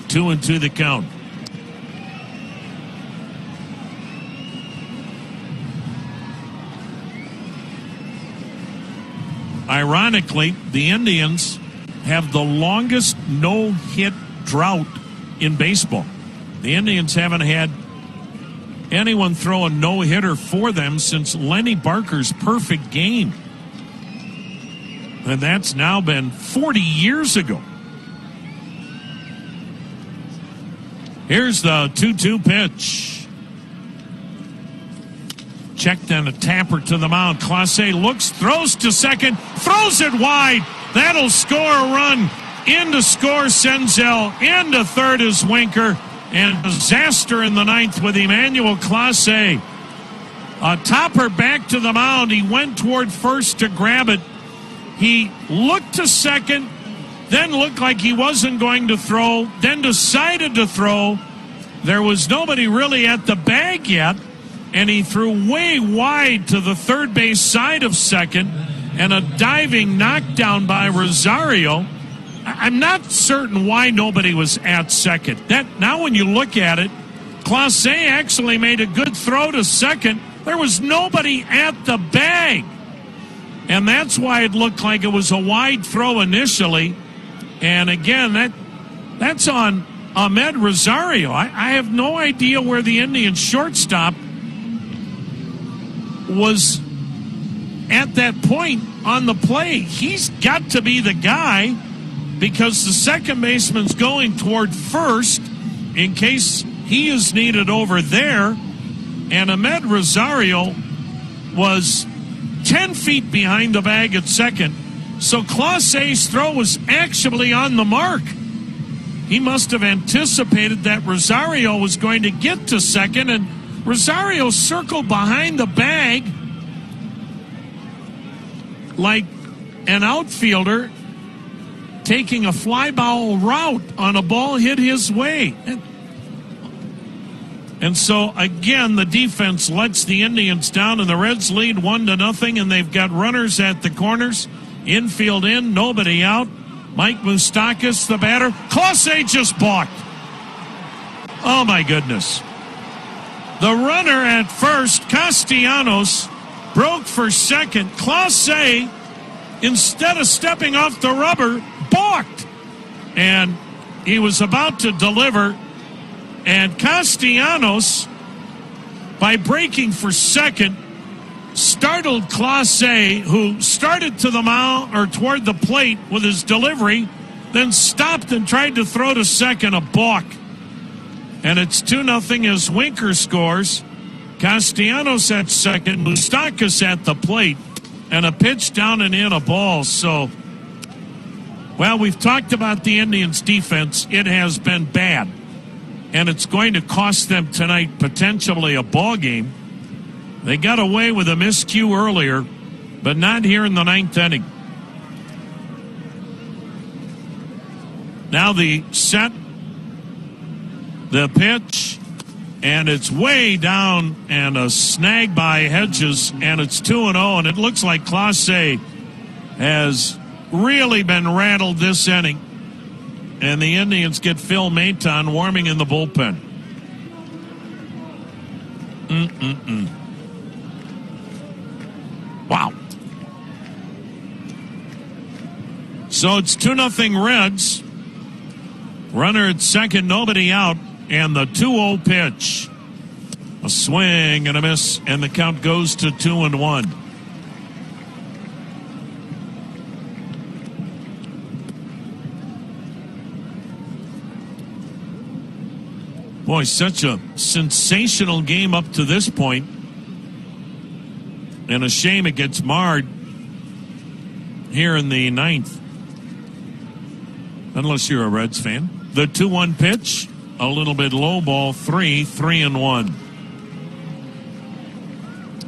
2-2 the count. Ironically, the Indians have the longest no-hit drought in baseball. The Indians haven't had anyone throw a no-hitter for them since Lenny Barker's perfect game. And that's now been 40 years ago. Here's the 2-2 pitch. Checked and a tapper to the mound. Clase looks, throws to second, throws it wide. That'll score a run. In to score Senzel. In to third is Winker. And disaster in the ninth with Emmanuel Clase. A topper back to the mound. He went toward first to grab it. He looked to second, then looked like he wasn't going to throw, then decided to throw. There was nobody really at the bag yet, and he threw way wide to the third base side of second, and a diving knockdown by Rosario. I'm not certain why nobody was at second. Now when you look at it, Clase actually made a good throw to second. There was nobody at the bag. And that's why it looked like it was a wide throw initially. And again, that's on Ahmed Rosario. I have no idea where the Indian shortstop was at that point on the play. He's got to be the guy because the second baseman's going toward first in case he is needed over there. And Ahmed Rosario was 10 feet behind the bag at second. So Clase's throw was actually on the mark. He must have anticipated that Rosario was going to get to second, and Rosario circled behind the bag like an outfielder taking a fly ball route on a ball hit his way. And so, again, the defense lets the Indians down, and the Reds lead 1-0, and they've got runners at the corners. Infield in, nobody out. Mike Moustakas, the batter. Clase just balked. Oh, my goodness. The runner at first, Castellanos, broke for second. Clase, instead of stepping off the rubber, balked. And he was about to deliver. And Castellanos, by breaking for second, startled Clase, who started to the mound or toward the plate with his delivery, then stopped and tried to throw to second, a balk. And it's 2-0 as Winker scores. Castellanos at second, Moustakas at the plate, and a pitch down and in, a ball. So, well, we've talked about the Indians' defense. It has been bad. And it's going to cost them tonight potentially a ball game. They got away with a miscue earlier, but not here in the ninth inning. Now the set, the pitch, And it's way down and a snag by Hedges, and it's 2-0, and it looks like Clase has really been rattled this inning. And the Indians get Phil Maton warming in the bullpen. Wow. So it's 2-0 Reds. Runner at second, nobody out. And the 2-0 pitch. A swing and a miss, and the count goes to 2-1. Boy, such a sensational game up to this point. And a shame it gets marred here in the ninth. Unless you're a Reds fan. The 2-1 pitch, a little bit low ball, 3-1.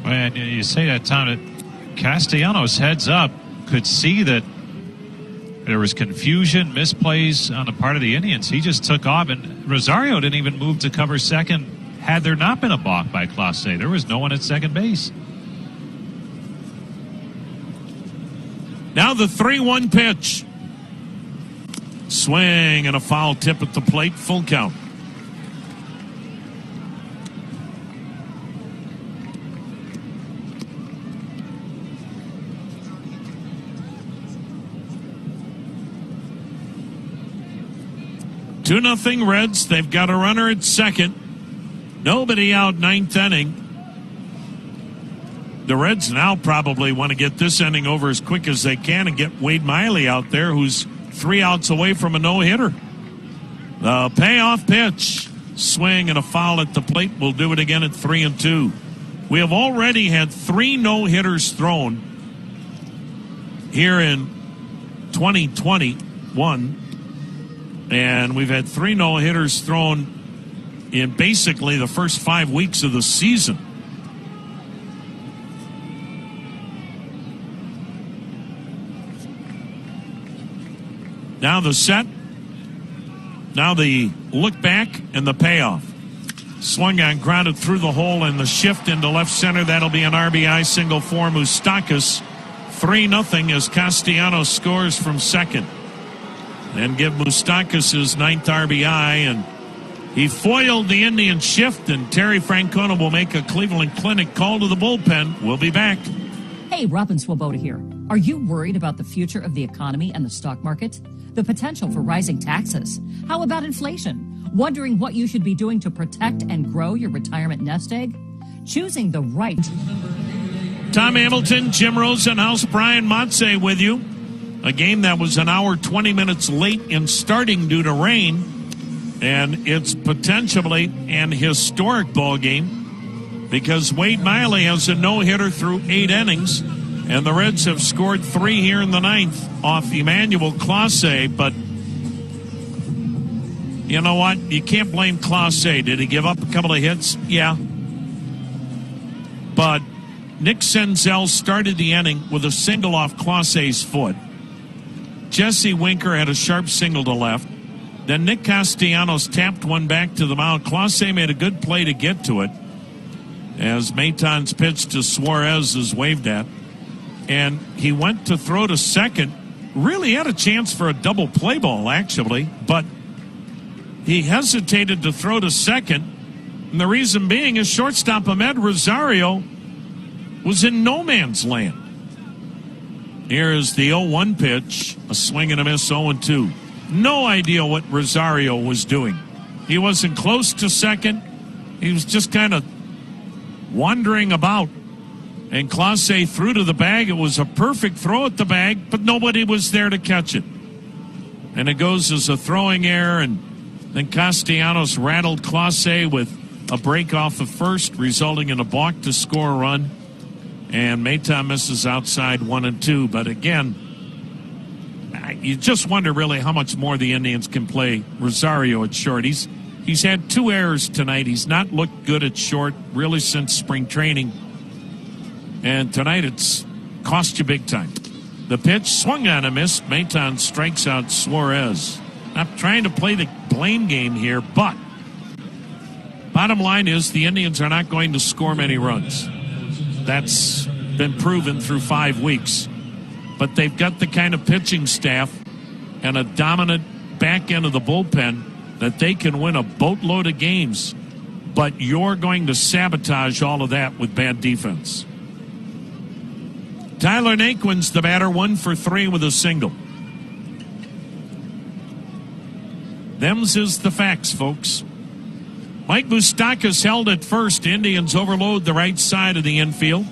And you say that, Tom, that Castellanos heads up could see that there was confusion, misplays on the part of the Indians. He just took off, and Rosario didn't even move to cover second had there not been a balk by Clase. There was no one at second base. Now the 3-1 pitch. Swing and a foul tip at the plate, full count. Two 2-0 Reds. They've got a runner at second. Nobody out, ninth inning. The Reds now probably want to get this inning over as quick as they can and get Wade Miley out there, who's 3 outs away from a no-hitter. The payoff pitch. Swing and a foul at the plate. We'll do it again at 3-2. We have already had 3 no-hitters thrown here in 2021. And we've had 3 no-hitters thrown in basically the first 5 weeks of the season. Now the set. Now the look back and the payoff. Swung on, grounded through the hole, and the shift into left center. That'll be an RBI single for Moustakas. 3-0 as Castellanos scores from second. And give Moustakas his 9th RBI, and he foiled the Indian shift, and Terry Francona will make a Cleveland Clinic call to the bullpen. We'll be back. Hey, Robin Swoboda here. Are you worried about the future of the economy and the stock market? The potential for rising taxes? How about inflation? Wondering what you should be doing to protect and grow your retirement nest egg? Choosing the right. Tom Hamilton, Jim Rosenhaus, Brian Motze with you. A game that was an hour, 20 minutes late in starting due to rain. And it's potentially an historic ball game because Wade Miley has a no-hitter through 8 innings. And the Reds have scored 3 here in the 9th off Emmanuel Clase. But you know what? You can't blame Clase. Did he give up a couple of hits? Yeah. But Nick Senzel started the inning with a single off Clase's foot. Jesse Winker had a sharp single to left. Then Nick Castellanos tapped one back to the mound. Clase made a good play to get to it as Maton's pitch to Suarez is waved at. And he went to throw to second. Really had a chance for a double play ball, actually. But he hesitated to throw to second. And the reason being is shortstop Ahmed Rosario was in no man's land. Here is the 0-1 pitch. A swing and a miss, 0-2. No idea what Rosario was doing. He wasn't close to second. He was just kind of wandering about. And Clase threw to the bag. It was a perfect throw at the bag, but nobody was there to catch it. And it goes as a throwing error, and then Castellanos rattled Clase with a break off of first, resulting in a balk to score a run. And Maton misses outside 1-2. But again, you just wonder really how much more the Indians can play Rosario at short. He's had 2 errors tonight. He's not looked good at short really since spring training. And tonight it's cost you big time. The pitch swung on and missed. Maton strikes out Suarez. Not trying to play the blame game here, but Bottom line is the Indians are not going to score many runs. That's been proven through 5 weeks. But they've got the kind of pitching staff and a dominant back end of the bullpen that they can win a boatload of games. But you're going to sabotage all of that with bad defense. Tyler Naquin's the batter, 1 for 3 with a single. Them's is the facts, folks. Mike Moustakas held at first. Indians overload the right side of the infield.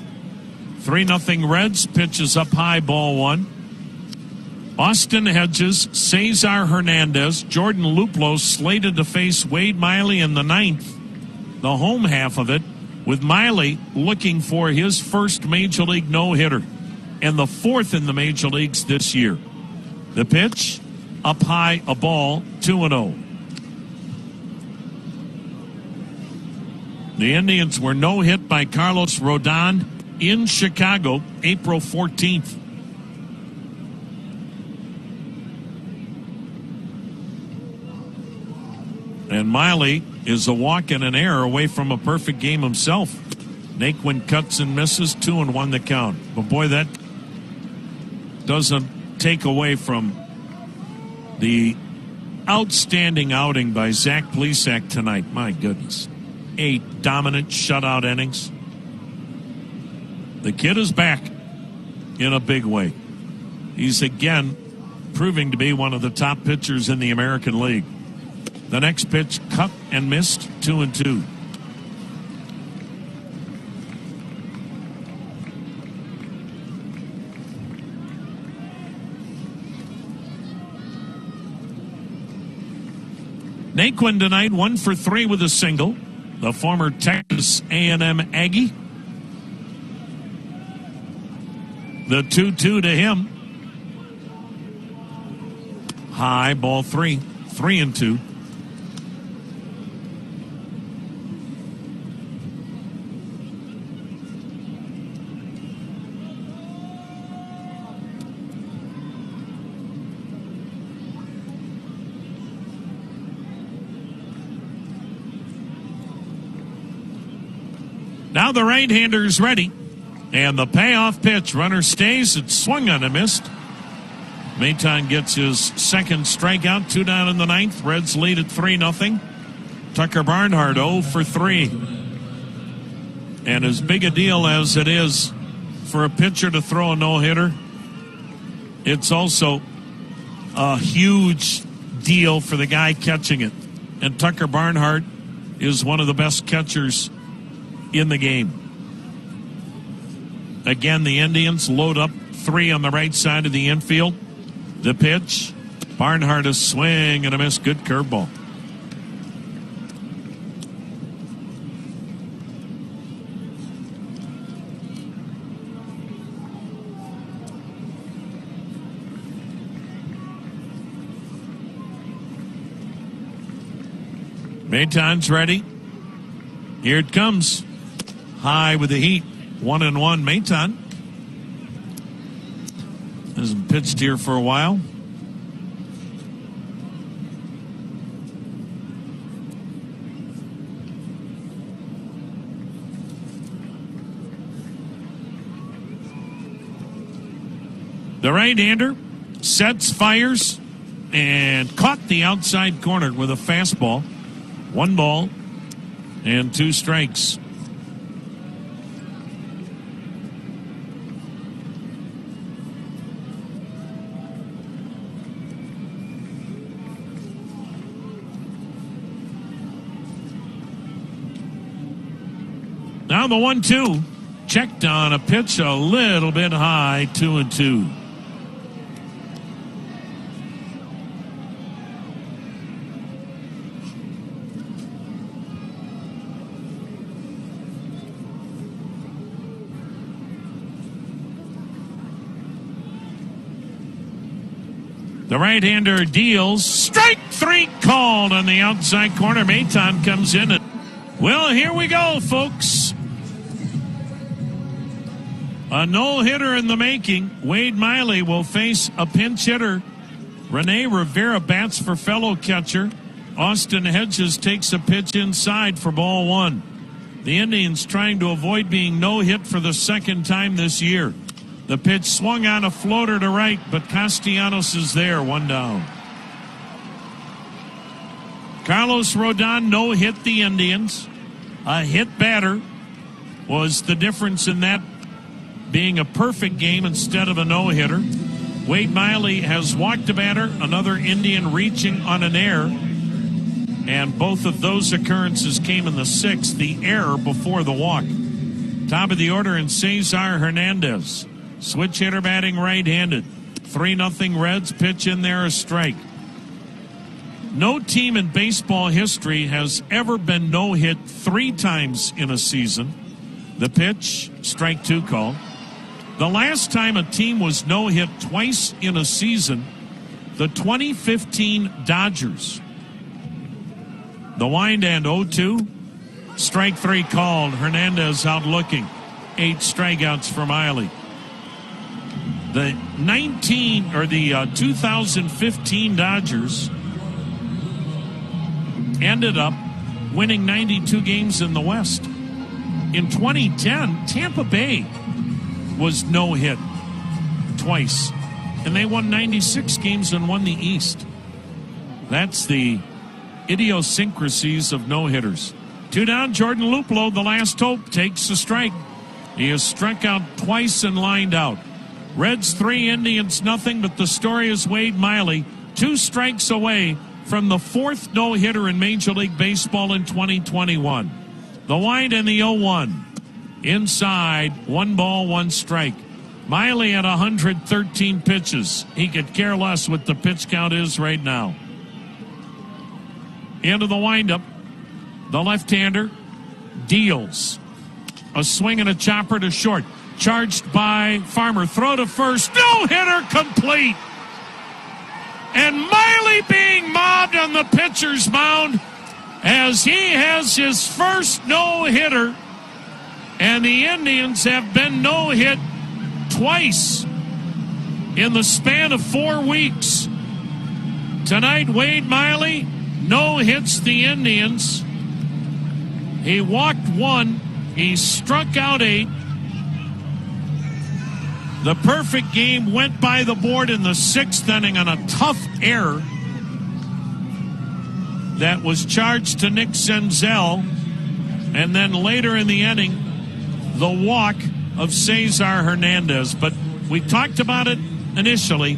3-0 Reds. Pitches up high, ball 1. Austin Hedges, Cesar Hernandez, Jordan Luplow slated to face Wade Miley in the 9th. The home half of it, with Miley looking for his first Major League no-hitter and the 4th in the Major Leagues this year. The pitch, up high, a ball, 2-0. The Indians were no-hit by Carlos Rodon in Chicago, April 14th. And Miley is a walk and an error away from a perfect game himself. Naquin cuts and misses, 2-1 the count. But boy, that doesn't take away from the outstanding outing by Zach Plesac tonight. My goodness. 8 dominant shutout innings. The kid is back in a big way. He's again proving to be one of the top pitchers in the American League. The next pitch cut and missed, 2-2. Naquin tonight, 1 for 3 with a single. The former Texas A&M Aggie. The 2-2 to him. High, ball 3. 3-2. Now the right-hander's ready. And the payoff pitch. Runner stays. It's swung on and missed. Maton gets his second strikeout. 2 down in the 9th. Reds lead at 3-0. Tucker Barnhart 0 for 3. And as big a deal as it is for a pitcher to throw a no-hitter, it's also a huge deal for the guy catching it. And Tucker Barnhart is one of the best catchers in the game. Again, the Indians load up 3 on the right side of the infield. The pitch, Barnhart, a swing and a miss. Good curveball. Maton's ready. Here it comes. High with the heat. 1-1 Maton. Hasn't pitched here for a while. The right-hander sets, fires, and caught the outside corner with a fastball. 1 ball and 2 strikes. Now the 1-2 checked on a pitch a little bit high, 2-2. The right-hander deals. Strike 3 called on the outside corner. Maton comes in. Well, here we go, folks. A no-hitter in the making. Wade Miley will face a pinch hitter. Rene Rivera bats for fellow catcher Austin Hedges takes a pitch inside for ball one. The Indians trying to avoid being no-hit for the second time this year. The pitch swung on a floater to right, but Castellanos is there, one down. Carlos Rodon no-hit the Indians. A hit batter was the difference in that being a perfect game instead of a no-hitter. Wade Miley has walked a batter, another Indian reaching on an error. And both of those occurrences came in the sixth, the error before the walk. Top of the order in Cesar Hernandez. Switch hitter batting right-handed. 3-0 Reds, pitch in there, a strike. No team in baseball history has ever been no-hit 3 times in a season. The pitch, strike 2 call. The last time a team was no-hit twice in a season, the 2015 Dodgers. The wind and 0-2. Strike 3 called. Hernandez out looking. 8 strikeouts for Miley. The 2015 Dodgers ended up winning 92 games in the West. In 2010, Tampa Bay was no-hit twice, and they won 96 games and won the East. That's the idiosyncrasies of no-hitters. 2 down, Jordan Luplow, the last hope, takes a strike. He has struck out twice and lined out. Reds 3, Indians nothing, but the story is Wade Miley, 2 strikes away from the 4th no-hitter in Major League Baseball in 2021. The wind and the 0-1. Inside, 1 ball, 1 strike. Miley at 113 pitches. He could care less what the pitch count is right now. Into the windup. The left-hander deals. A swing and a chopper to short. Charged by Farmer. Throw to first. No-hitter complete. And Miley being mobbed on the pitcher's mound as he has his first no-hitter. And the Indians have been no-hit twice in the span of 4 weeks. Tonight, Wade Miley no-hits the Indians. He walked 1. He struck out 8. The perfect game went by the board in the 6th inning on a tough error that was charged to Nick Senzel. And then later in the inning, the walk of Cesar Hernandez. But we talked about it initially.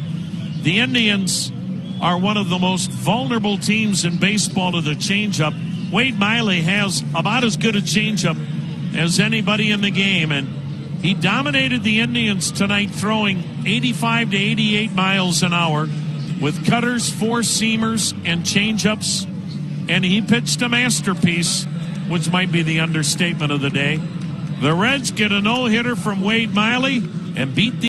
The Indians are one of the most vulnerable teams in baseball to the changeup. Wade Miley has about as good a changeup as anybody in the game, and he dominated the Indians tonight, throwing 85 to 88 miles an hour with cutters, 4-seamers, and changeups, and he pitched a masterpiece, which might be the understatement of the day. The Reds get a no-hitter from Wade Miley and beat the